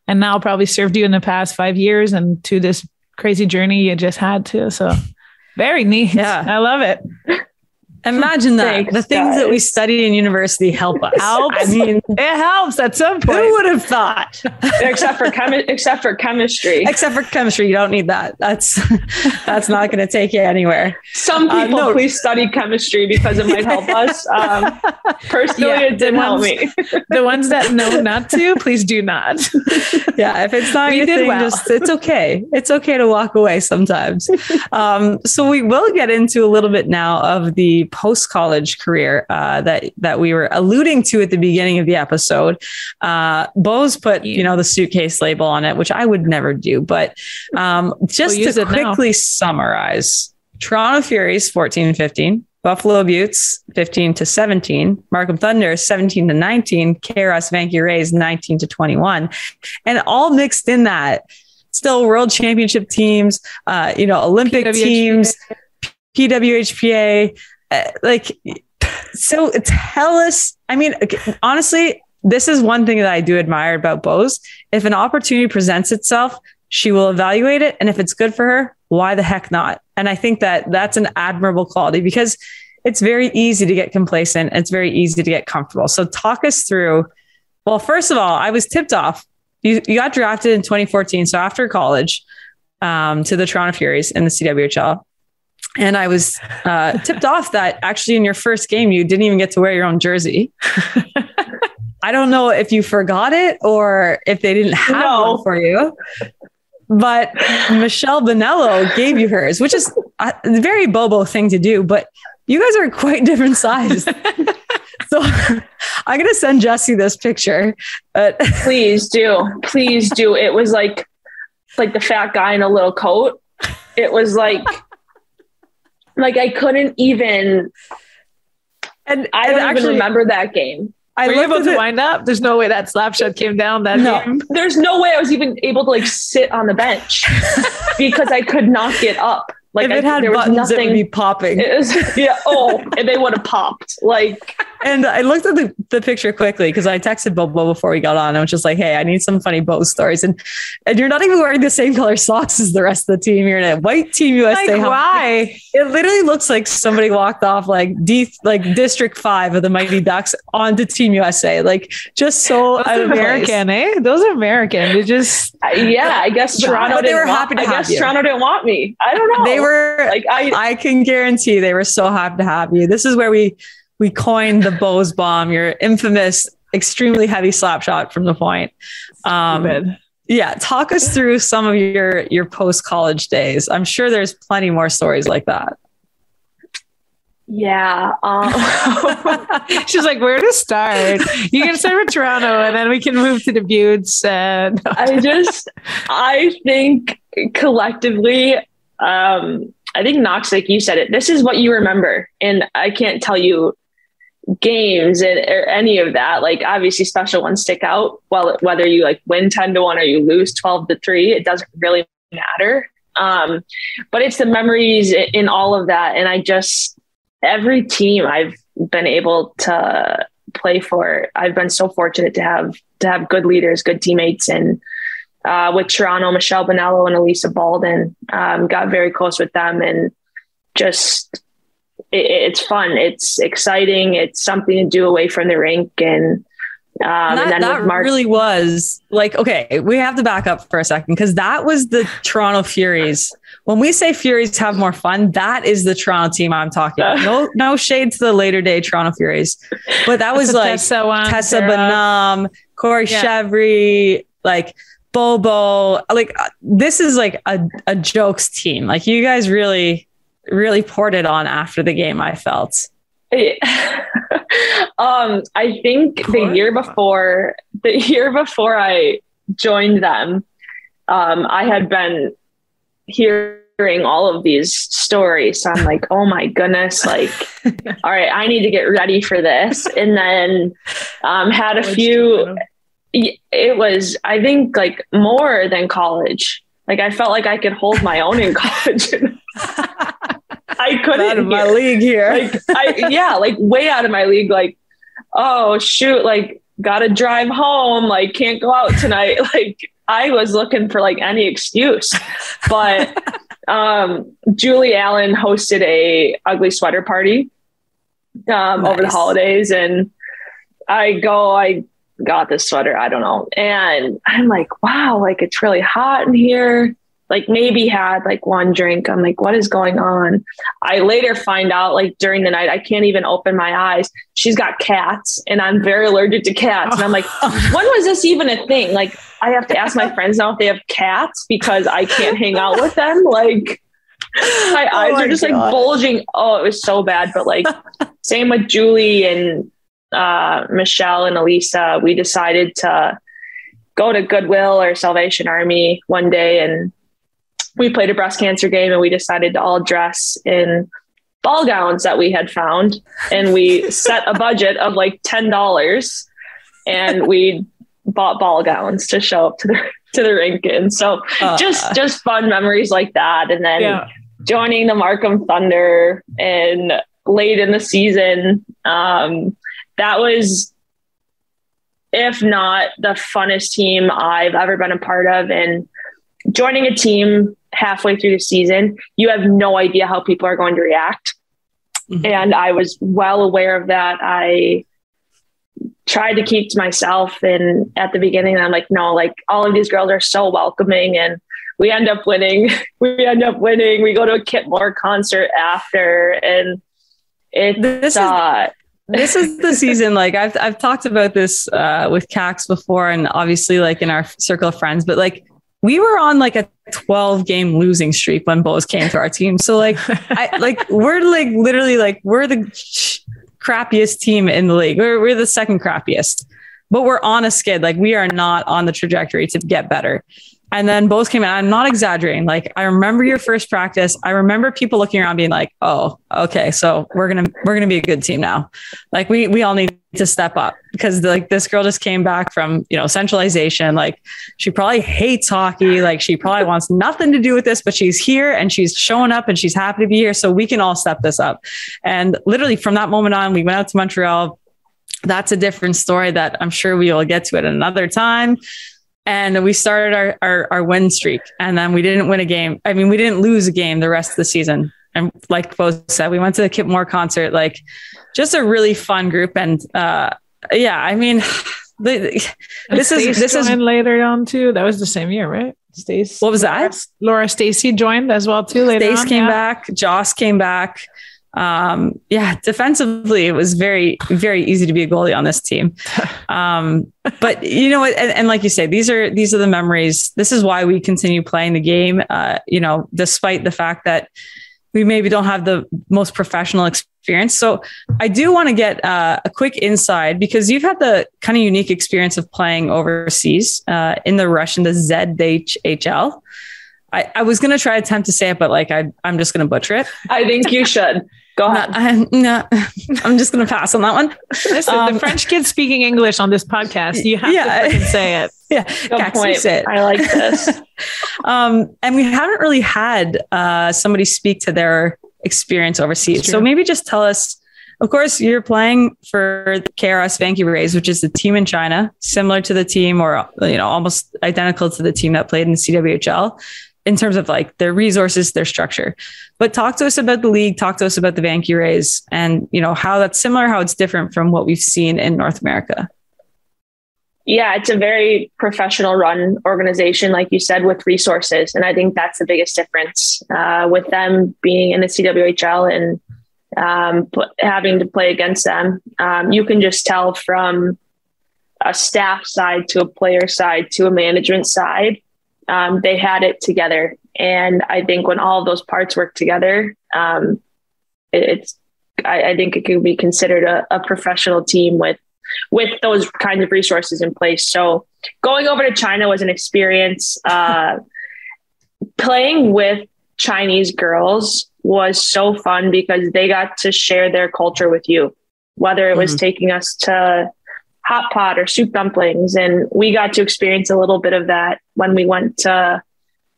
and now probably served you in the past 5 years and to this crazy journey you just had too. So very neat. Yeah. I love it. Imagine that. Thanks, the things that we study in university help us. I mean, it helps at some point. Who would have thought? Except for chemistry. Except for chemistry. You don't need that. That's not going to take you anywhere. Some people please study chemistry because it might help us. Personally, it didn't help me. The ones that know not to, please do not. Yeah. If it's not your thing, it's okay. It's okay to walk away sometimes. So we will get into a little bit now of the post-college career that we were alluding to at the beginning of the episode. Bo's put, the suitcase label on it, which I would never do. But just to quickly summarize, Toronto Furies 14-15, Buffalo Buttes 15-17, Markham Thunder 17-19, KRS Vancouver Rays 19-21, and all mixed in that. Still world championship teams, Olympic teams, PWHPA. So tell us, I mean, honestly, this is one thing that I do admire about Boz. If an opportunity presents itself, she will evaluate it. And if it's good for her, why the heck not? And I think that that's an admirable quality, because it's very easy to get complacent. It's very easy to get comfortable. So talk us through, well, first of all, I was tipped off. You got drafted in 2014. So after college, to the Toronto Furies in the CWHL. And I was tipped off that actually in your first game, you didn't even get to wear your own jersey. I don't know if you forgot it or if they didn't have one for you, but Michelle Bonello gave you hers, which is a very Bobo thing to do, but you guys are quite different sized. So I'm going to send Jesse this picture. Please do. Please do. It was like the fat guy in a little coat. It was like I couldn't even, and I don't even remember that game. Were you able to wind up? There's no way that slap shot came down that game. There's no way I was even able to sit on the bench because I could not get up. If it had buttons, it would be popping. It was, and they would have popped. And I looked at the picture quickly because I texted Bobo before we got on. I was just like, hey, I need some funny Bo stories. And you're not even wearing the same color socks as the rest of the team. You're in a white Team USA. Like, why? It literally looks like somebody walked off like District 5 of the Mighty Ducks onto Team USA. Like, just so American, eh? Those are American. They just yeah. I guess Toronto. They were happy to have you. Toronto didn't want me. I don't know. They were like, I can guarantee they were so happy to have you. This is where we coined the Bose bomb, your infamous, extremely heavy slap shot from the point. Yeah. Talk us through some of your post-college days. I'm sure there's plenty more stories like that. Yeah. She's like, where to start? You can start with Toronto and then we can move to the Buttes. I think collectively, I think Knox, like you said it, this is what you remember. And I can't tell you games or any of that. Like, obviously special ones stick out. Well, whether you like win 10-1 or you lose 12-3, it doesn't really matter. But it's the memories in all of that. And every team I've been able to play for, I've been so fortunate to have good leaders, good teammates. And with Toronto, Michelle Bonello and Elisa Balden, got very close with them, and just it's fun. It's exciting. It's something to do away from the rink. And that really was like, okay, we have to back up for a second because that was the Toronto Furies. When we say Furies have more fun, that is the Toronto team I'm talking about. No shade to the later day Toronto Furies, but that was like Tessa Bonham, Corey Chevry, like Bobo. Like, this is like a jokes team. Like, you guys really poured it on after the game, I felt. I think the year before I joined them, I had been hearing all of these stories. So I'm like, oh my goodness, like, all right, I need to get ready for this. And then had a few, it was, I think, like more than college. Like, I felt like I could hold my own in college. I couldn't. Out of my league here. Like way out of my league. Like, oh shoot, like gotta drive home. Like, can't go out tonight. Like, I was looking for like any excuse. But Julie Allen hosted a ugly sweater party over the holidays, and I got this sweater. I don't know, and I'm like, wow, like it's really hot in here. Like, maybe had like one drink. I'm like, what is going on? I later find out, like, during the night, I can't even open my eyes. She's got cats, and I'm very allergic to cats. And I'm like, when was this even a thing? Like, I have to ask my friends now if they have cats because I can't hang out with them. Like, my eyes are just like bulging. Oh, it was so bad. But like, same with Julie and Michelle and Elisa. We decided to go to Goodwill or Salvation Army one day, and we played a breast cancer game, and we decided to all dress in ball gowns that we had found. And we set a budget of like $10, and we bought ball gowns to show up to the rink in. So just fun memories like that. And then joining the Markham Thunder and late in the season, that was, if not the funnest team I've ever been a part of. And joining a team halfway through the season, you have no idea how people are going to react. Mm-hmm. And I was well aware of that. I tried to keep to myself. And at the beginning, I'm like, no, like, all of these girls are so welcoming, and we end up winning. We go to a Kit Moore concert after, and this is the season. Like, I've talked about this with Kax before, and obviously like in our circle of friends, but like, we were on like a 12-game losing streak when Bose came to our team. So like, we're like literally like, we're the crappiest team in the league. We're the second crappiest, but we're on a skid. Like, we are not on the trajectory to get better. And then Bose came in. I'm not exaggerating. Like, I remember your first practice. I remember people looking around being like, oh, okay, so we're going to be a good team now. Like, we all need to step up, because like, this girl just came back from, centralization. Like, she probably hates hockey. Like, she probably wants nothing to do with this, but she's here and she's showing up and she's happy to be here. So we can all step this up. And literally from that moment on, we went out to Montreal, that's a different story that I'm sure we will get to at another time. And we started our win streak, and then we didn't win a game. I mean, we didn't lose a game the rest of the season. And like Bozek said, we went to the Kip Moore concert, like just a really fun group. And yeah, I mean, this is later on too. That was the same year, right? Stace. What was that? Laura Stacey joined as well too. Later Stace came back. Joss came back. Defensively, it was very, very easy to be a goalie on this team. But you know what? And like you say, these are the memories. This is why we continue playing the game. Despite the fact that we maybe don't have the most professional experience. So I do want to get a quick inside, because you've had the kind of unique experience of playing overseas in the Russian, the ZHL. I was going to try attempt to say it, but like, I'm just going to butcher it. I think you should. Go ahead. I'm just going to pass on that one. Listen, the French kids speaking English on this podcast. You have to freaking say it. Yeah. Good point. I like this. And we haven't really had somebody speak to their experience overseas. So maybe just tell us, of course, you're playing for the KRS Vanke Rays, which is the team in China, similar to the team, or, almost identical to the team that played in the CWHL. In terms of like their resources, their structure. But talk to us about the league, talk to us about the Vanke Rays, and how that's similar, how it's different from what we've seen in North America. Yeah, it's a very professional run organization, like you said, with resources. And I think that's the biggest difference with them being in the CWHL and having to play against them. You can just tell from a staff side to a player side to a management side. They had it together. And I think when all of those parts work together, I think it could be considered a professional team with those kinds of resources in place. So going over to China was an experience. Playing with Chinese girls was so fun because they got to share their culture with you, whether it was taking us to hot pot or soup dumplings. And we got to experience a little bit of that when we went to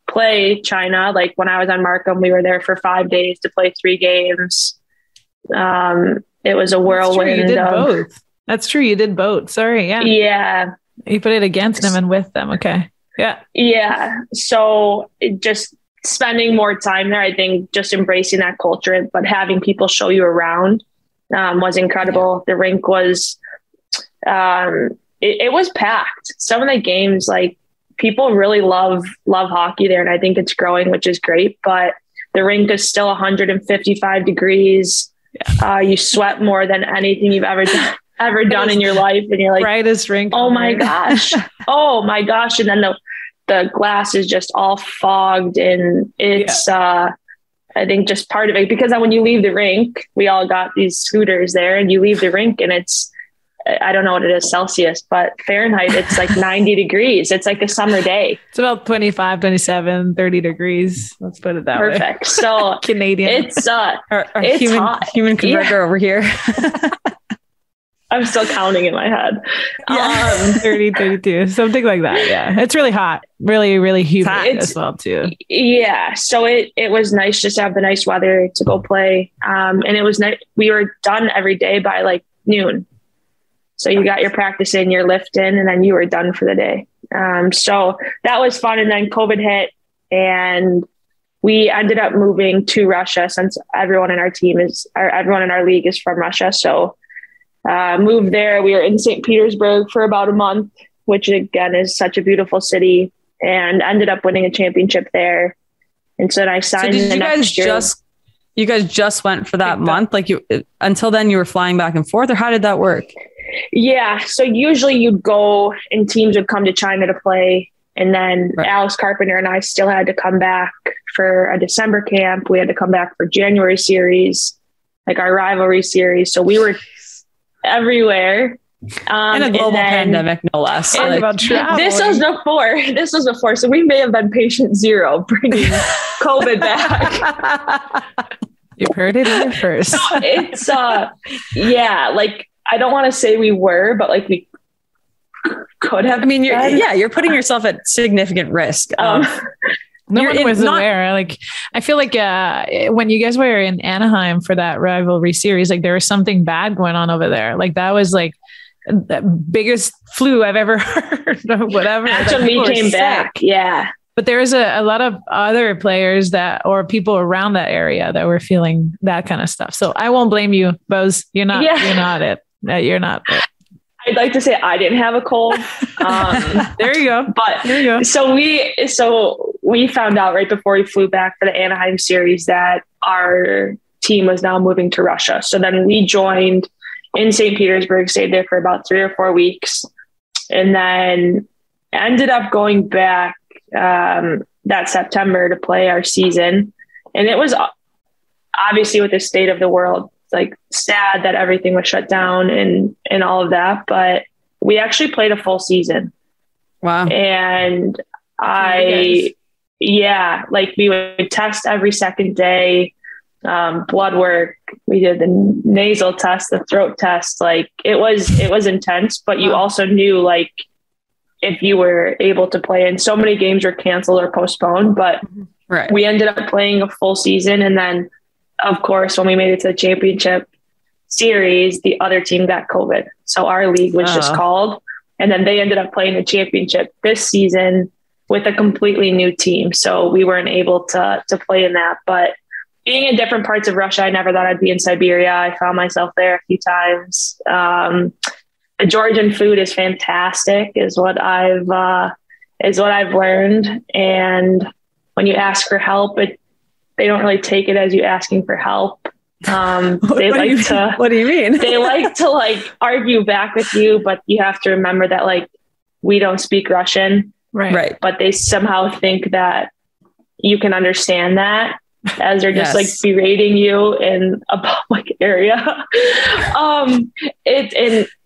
play China. Like when I was on Markham, we were there for 5 days to play 3 games. It was a whirlwind. You did both. That's true. You did both. Sorry. Yeah. Yeah. You put it against them and with them. Okay. Yeah. Yeah. So just spending more time there, I think just embracing that culture, but having people show you around was incredible. Yeah. The rink was, it was packed. Some of the games, like people really love hockey there. And I think it's growing, which is great, but the rink is still 155 degrees. Yeah. You sweat more than anything you've ever done in your life. And you're like, brightest rink. Oh my gosh. Oh my gosh. And then the glass is just all fogged, and it's, I think just part of it, because when you leave the rink, we all got these scooters there, and you leave the rink and it's, I don't know what it is Celsius, but Fahrenheit, it's like 90 degrees. It's like a summer day. It's about 25, 27, 30 degrees. Let's put it that way. Perfect. So Canadian. It's it's human converter over here. I'm still counting in my head. 30, 32, something like that. Yeah. It's really hot. Really, really humid as well too. Yeah. So it was nice just to have the nice weather to go play. And it was nice. We were done every day by like noon. So you got your practice in, your lift in, and then you were done for the day. So that was fun. And then COVID hit, and we ended up moving to Russia, since everyone in our league is from Russia. So moved there. We were in St. Petersburg for about a month, which again is such a beautiful city, and ended up winning a championship there. And so then I signed. So you guys just went for that month? Like until then you were flying back and forth, or how did that work? Yeah. So usually you'd go and teams would come to China to play. And then Alex Carpenter and I still had to come back for a December camp. We had to come back for January series, like our rivalry series. So we were everywhere. In a global pandemic, no less. This was before. So we may have been patient zero bringing COVID back. You've heard it here first. So it's, like, I don't want to say we were, but like we could have. I mean, you're putting yourself at significant risk. No one was aware. Like, I feel like when you guys were in Anaheim for that rivalry series, like there was something bad going on over there. Like that was like the biggest flu I've ever heard or whatever. That's when we came back. Yeah. But there is a lot of other players or people around that area that were feeling that kind of stuff. So I won't blame you, Boz. You're not it. You're not it. I'd like to say I didn't have a cold. There you go. But there you go. So we found out right before we flew back for the Anaheim series that our team was now moving to Russia. So then we joined in St. Petersburg, stayed there for about 3 or 4 weeks, and then ended up going back that September to play our season. And it was obviously, with the state of the world, like sad that everything was shut down and all of that, but we actually played a full season. Wow. And we would test every second day, blood work. We did the nasal test, the throat test. Like it was intense, but you also knew like if you were able to play, and so many games were canceled or postponed, but we ended up playing a full season. And then of course, when we made it to the championship series, the other team got COVID. So our league was just called, and then they ended up playing the championship this season with a completely new team. So we weren't able to play in that, but being in different parts of Russia, I never thought I'd be in Siberia. I found myself there a few times. The Georgian food is fantastic, is what I've learned. And when you ask for help, they don't really take it as you asking for help. What do you mean? They like to like argue back with you, but you have to remember that like we don't speak Russian, right? But they somehow think that you can understand that, as they're just like berating you in a public area.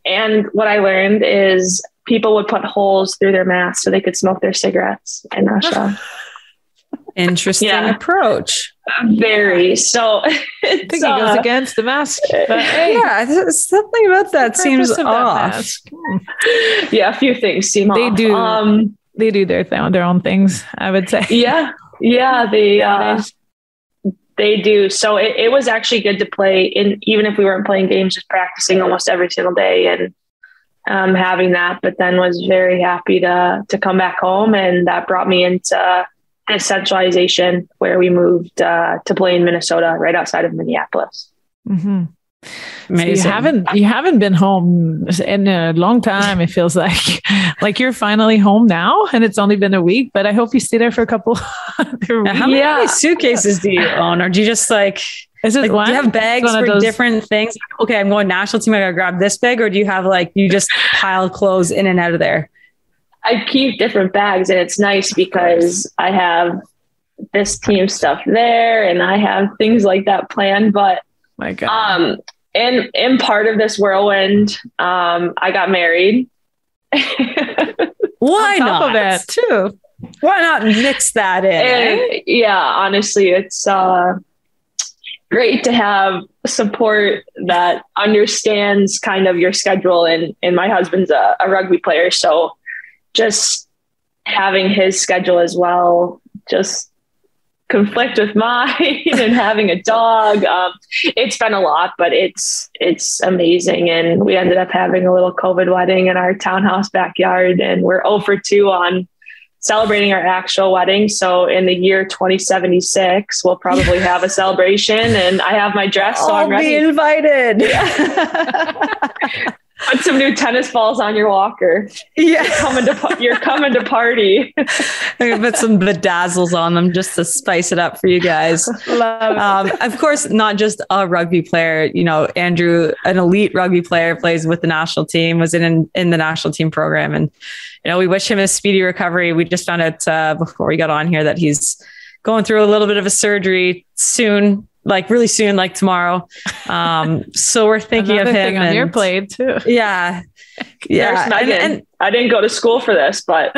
And what I learned is people would put holes through their masks so they could smoke their cigarettes in Russia. Interesting approach. Very. So I think it goes against the mask. But hey, something about that seems off. Yeah, a few things seem off. They do their own things, I would say. Yeah, they do. So it was actually good to play even if we weren't playing games, just practicing almost every single day and having that. But then was very happy to come back home, and that brought me into decentralization, where we moved to play in Minnesota, right outside of Minneapolis. Mm-hmm. Amazing. So you haven't been home in a long time. It feels like you're finally home now, and it's only been a week, but I hope you stay there for a couple. How many suitcases do you own? Or do you just do you have bags for different things? Okay, I'm going national team, I gotta grab this bag. Or do you have you just pile clothes in and out of there? I keep different bags, and it's nice because I have this team stuff there and I have things like that planned. But my God. And in part of this whirlwind, I got married. Why not? Of that too. Why not mix that in? And, yeah, honestly, it's great to have support that understands kind of your schedule. And my husband's a rugby player, so just having his schedule as well, just conflict with mine and having a dog. It's been a lot, but it's amazing. And we ended up having a little COVID wedding in our townhouse backyard, and we're 0 for 2 on celebrating our actual wedding. So in the year 2076, we'll probably have a celebration, and I have my dress, so I'm ready. I'll be invited. Put some new tennis balls on your walker. Yeah, you're coming to party. I'm gonna put some bedazzles on them just to spice it up for you guys. Love it. Of course, not just a rugby player. Andrew, an elite rugby player, plays with the national team. Was in the national team program, and we wish him a speedy recovery. We just found out before we got on here that he's going through a little bit of a surgery soon. Really soon, like tomorrow. So we're thinking of him on your plate too. Yeah. And I didn't go to school for this, but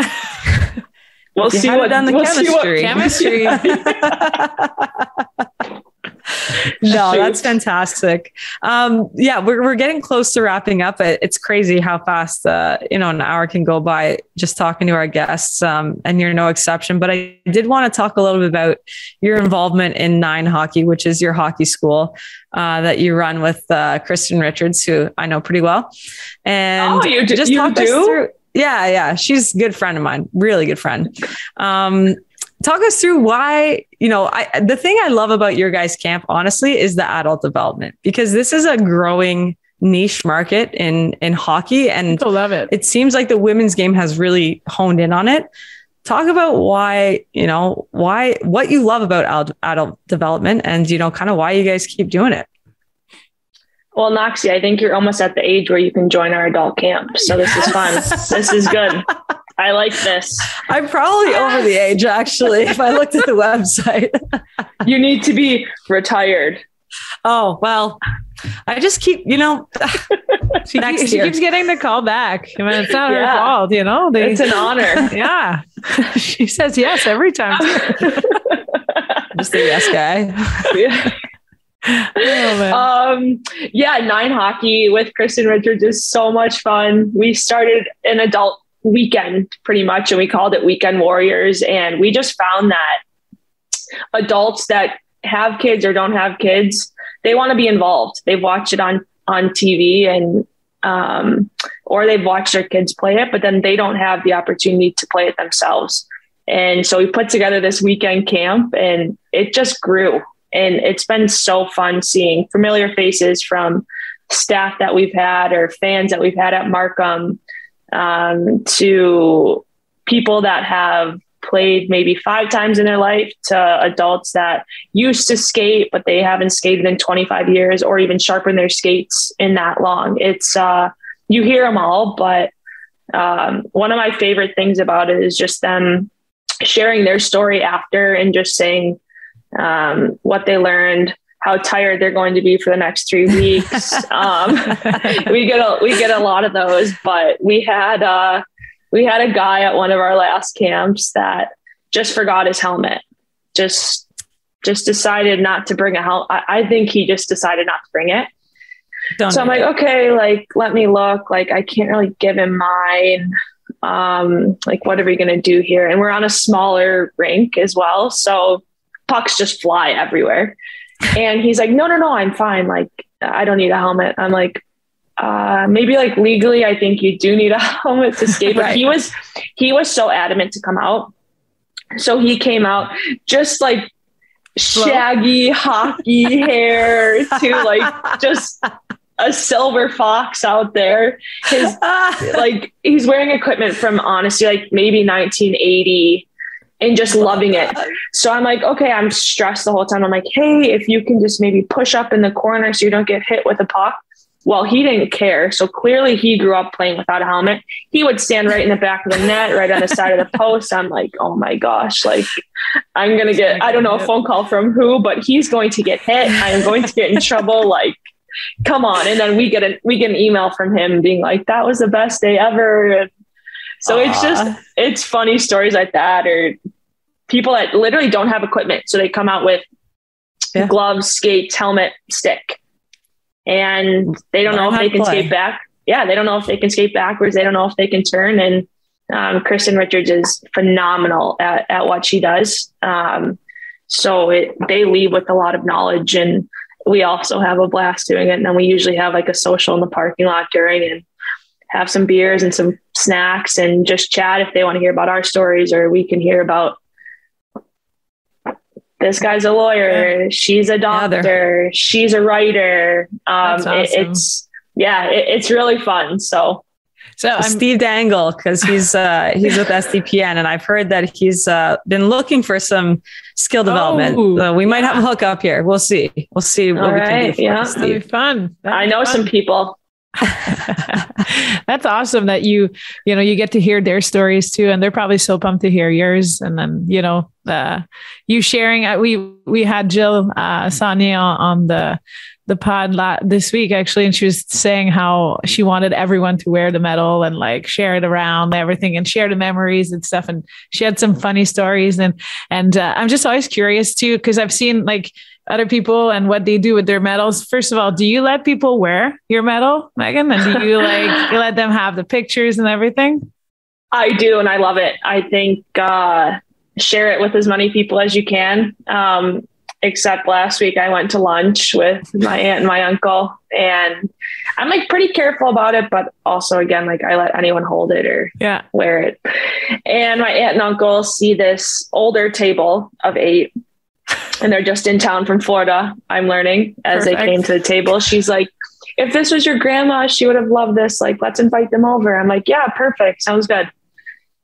we'll see what done the chemistry. No, that's fantastic. Yeah, we're getting close to wrapping up. It's crazy how fast, an hour can go by just talking to our guests, and you're no exception. But I did want to talk a little bit about your involvement in Nine Hockey, which is your hockey school that you run with Kristen Richards, who I know pretty well. And just talk us through. Yeah. She's a good friend of mine, really good friend. Talk us through why, the thing I love about your guys' camp, honestly, is the adult development, because this is a growing niche market in hockey. And I love it. It seems like the women's game has really honed in on it. Talk about what you love about adult development and, kind of why you guys keep doing it. Well, Knoxy, I think you're almost at the age where you can join our adult camp. So this is fun. This is good. I like this. I'm probably over the age, actually, if I looked at the website. You need to be retired. Oh, well, I just keep, she keeps getting the call back. I mean, it's not her fault, It's an honor. Yeah. She says yes every time. Just the yes guy. Yeah. Nine Hockey with Kristen Richards is so much fun. We started an adult weekend pretty much, and we called it Weekend Warriors. And we just found that adults that have kids or don't have kids, they want to be involved. They've watched it on TV and or they've watched their kids play it, but then they don't have the opportunity to play it themselves. And so we put together this weekend camp, and it just grew. And it's been so fun seeing familiar faces from staff that we've had or fans that we've had at Markham, to people that have played maybe 5 times in their life, to adults that used to skate, but they haven't skated in 25 years or even sharpened their skates in that long. It's, you hear them all, but one of my favorite things about it is just them sharing their story after and just saying what they learned, how tired they're going to be for the next 3 weeks. We get a lot of those, but we had a guy at one of our last camps that just forgot his helmet. Just decided not to bring a helmet. I think he just decided not to bring it. So I'm like, okay, let me look. I can't really give him mine. What are we going to do here? And we're on a smaller rink as well. So pucks just fly everywhere. And he's like, no, I'm fine. I don't need a helmet. I'm like, maybe legally, I think you do need a helmet to skate. But right. He was so adamant to come out. So he came out just shaggy hockey hair to just a silver fox out there. His he's wearing equipment from honestly maybe 1980 and just loving it. So I'm like, okay, I'm stressed the whole time. I'm like, hey, if you can just maybe push up in the corner so you don't get hit with a puck. Well, he didn't care. So clearly he grew up playing without a helmet. He would stand right in the back of the net, right on the side of the post. I'm like, oh my gosh, I'm going to get, I don't know, a phone call from who, but he's going to get hit. I'm going to get in trouble. Come on. And then we get an email from him being like, that was the best day ever. And so it's funny stories like that, or people that literally don't have equipment. So they come out with gloves, skates, helmet, stick, and they don't know if they can skate back. Yeah. They don't know if they can skate backwards. They don't know if they can turn. And Kristen Richards is phenomenal at what she does. So they leave with a lot of knowledge, and we also have a blast doing it. And then we usually have a social in the parking lot during, and have some beers and some snacks and just chat if they want to hear about our stories, or we can hear about this guy's a lawyer, she's a doctor, she's a writer. That's awesome. It's really fun. So I'm Steve Dangle, because he's with SDPN, and I've heard that he's been looking for some skill development. So we might have a hook up here. We'll see. We'll see what we can do for Steve. That'd be fun. I know some people. That's awesome that you get to hear their stories too, and they're probably so pumped to hear yours. And then you sharing. We had Jill Sonia on the pod this week actually, and she was saying how she wanted everyone to wear the medal and share it around everything and share the memories and stuff. And she had some funny stories, and I'm just always curious too, because I've seen other people and what they do with their medals. First of all, do you let people wear your medal, Megan? And do you you let them have the pictures and everything? I do. And I love it. I think, share it with as many people as you can. Except last week I went to lunch with my aunt and my uncle, and I'm like pretty careful about it, but also again, like I let anyone hold it or wear it. And my aunt and uncle see this older table of 8, and they're just in town from Florida. I'm learning as they came to the table. She's like, if this was your grandma, she would have loved this. Like, let's invite them over. I'm like, yeah, perfect. Sounds good.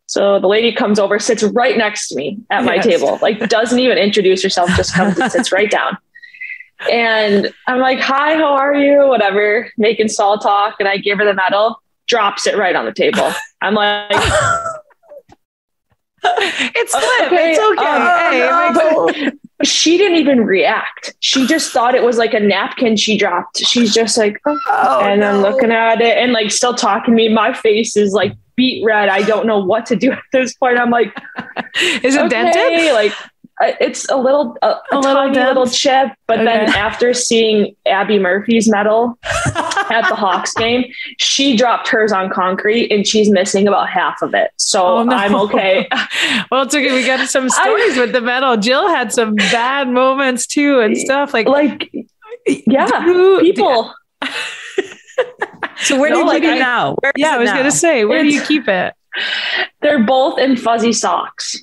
So the lady comes over, sits right next to me at my table, like doesn't even introduce herself, just comes and sits right down. And I'm like, hi, how are you? Whatever, making small talk. And I give her the medal, drops it right on the table. I'm like, it's slipped. Okay, it's okay. She didn't even react. She just thought it was like a napkin she dropped. She's just like, I'm looking at it and like still talking to me. My face is like beet red. I don't know what to do at this point. I'm like, is it dented? Like it's a little chip. But then after seeing Abby Murphy's medal at the Hawks game, she dropped hers on concrete and she's missing about half of it. So I'm okay. Well, it's okay. We got some stories with the medal. Jill had some bad moments too and stuff like people. So where do you keep it now? I was going to say, where do you keep it? They're both in fuzzy socks.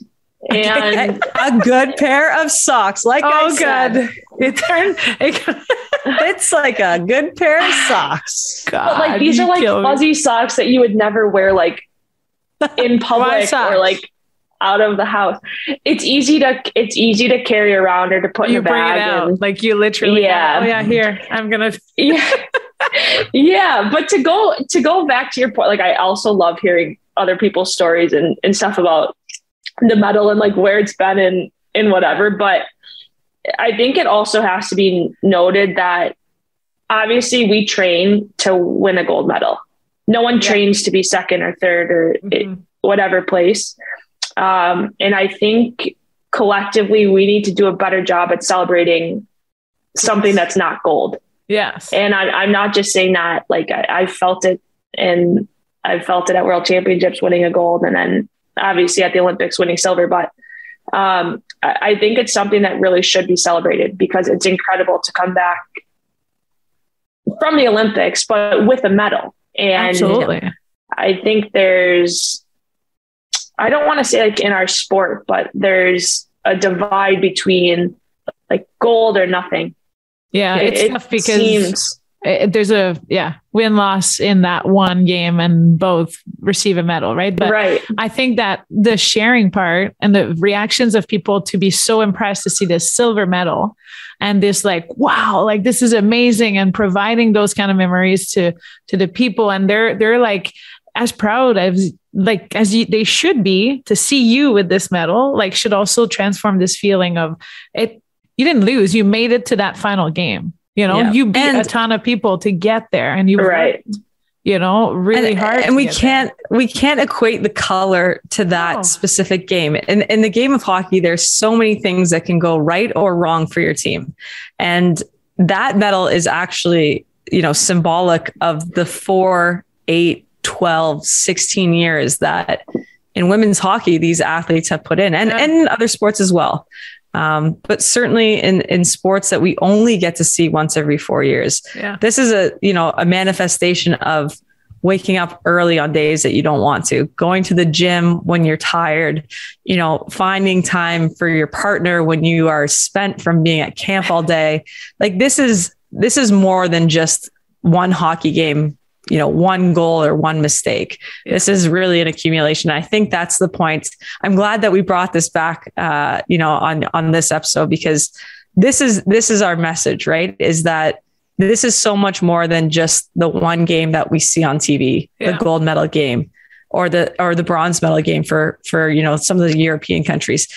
And a good pair of socks. Like I said, it's like a good pair of socks. God, but like these are like fuzzy socks that you would never wear like in public or like out of the house. It's easy to carry around or to put in a bag. Bring it out. Like you literally here, I'm gonna but to go back to your point, like I also love hearing other people's stories and stuff about the medal and like where it's been and whatever. But I think it also has to be noted that obviously we train to win a gold medal. No one trains to be second or third or whatever place. And I think collectively we need to do a better job at celebrating something that's not gold. Yes. And I'm not just saying that, like I felt it, and I felt it at World Championships winning a gold, and then obviously at the Olympics winning silver. But I think it's something that really should be celebrated because it's incredible to come back from the Olympics, but with a medal. And absolutely. I think I don't want to say like in our sport, but there's a divide between like gold or nothing. Yeah, it's tough because there's a win-loss in that one game and both receive a medal, right? But I think that the sharing part and the reactions of people to be so impressed to see this silver medal and this like, wow, like this is amazing, and providing those kind of memories to the people. And they're like as proud as they should be to see you with this medal, like should also transform this feeling of it. You didn't lose. You made it to that final game. You beat a ton of people to get there, and you worked, really hard. And we can't equate the color to that specific game. In the game of hockey, there's so many things that can go right or wrong for your team. And that medal is actually, symbolic of the 4, 8, 12, 16 years that in women's hockey, these athletes have put in, and in other sports as well. But certainly in sports that we only get to see once every 4 years, this is a manifestation of waking up early on days that you don't want to, going to the gym when you're tired, finding time for your partner when you are spent from being at camp all day. Like this is more than just one hockey game, one goal or one mistake. This is really an accumulation. I think that's the point. I'm glad that we brought this back, on this episode, because this is our message, right? Is that this is so much more than just the one game that we see on TV, the gold medal game or the bronze medal game for some of the European countries.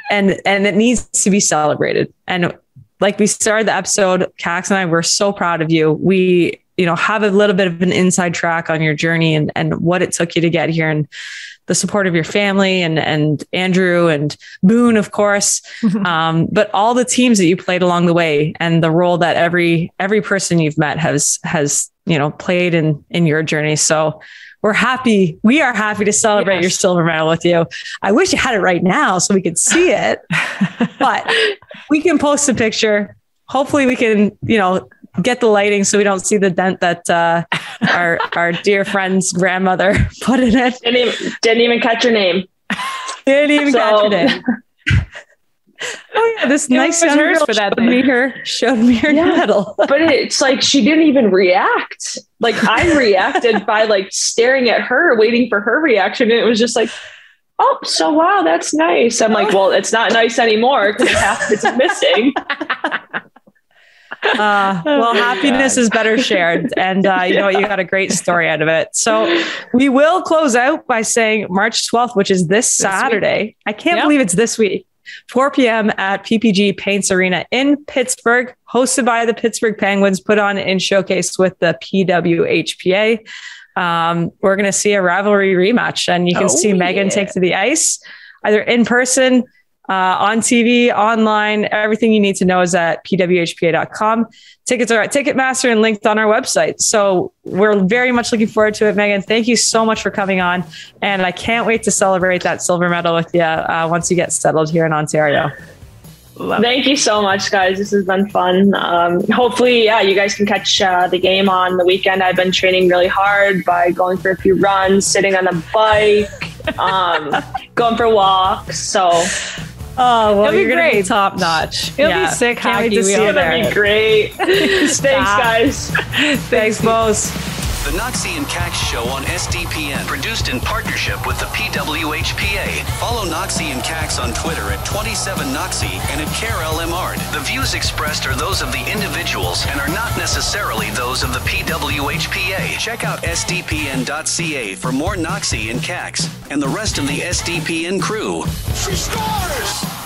And it needs to be celebrated. And like we started the episode, Kax and I were so proud of you. We have a little bit of an inside track on your journey and what it took you to get here, and the support of your family and Andrew and Boone, of course, but all the teams that you played along the way, and the role that every person you've met has played in your journey. So we are happy to celebrate your silver medal with you. I wish you had it right now so we could see it, but we can post a picture. Hopefully we can, get the lighting so we don't see the dent that our dear friend's grandmother put in it. Didn't even catch your name. Didn't even catch your name. Oh yeah, this nice young girl for that showed me her medal. But it's like she didn't even react. Like I reacted by like staring at her, waiting for her reaction, and it was just like, oh, so wow, that's nice. I'm like, well, it's not nice anymore because half it's missing. Well, happiness is better shared. And you know what? You got a great story out of it. So we will close out by saying March 12th, which is this Saturday. I can't believe it's this week. 4 p.m. at PPG Paints Arena in Pittsburgh, hosted by the Pittsburgh Penguins, put on and showcased with the PWHPA. We're going to see a rivalry rematch, and you can see Megan take to the ice, either in person, on TV, online. Everything you need to know is at pwhpa.com. Tickets are at Ticketmaster and linked on our website. So we're very much looking forward to it. Megan, thank you so much for coming on. And I can't wait to celebrate that silver medal with you once you get settled here in Ontario. Thank you so much, guys. This has been fun. Hopefully, you guys can catch the game on the weekend. I've been training really hard by going for a few runs, sitting on the bike, going for walks. So... Oh, well, you're going to be top notch. It'll be sick hockey. That'd be great. Thanks, guys. Thanks, Boz. The Knoxy and Kax Show on SDPN, produced in partnership with the PWHPA. Follow Knoxy and Kax on Twitter at 27Knoxy and at Karell Emard. The views expressed are those of the individuals and are not necessarily those of the PWHPA. Check out sdpn.ca for more Knoxy and Kax and the rest of the SDPN crew. She scores!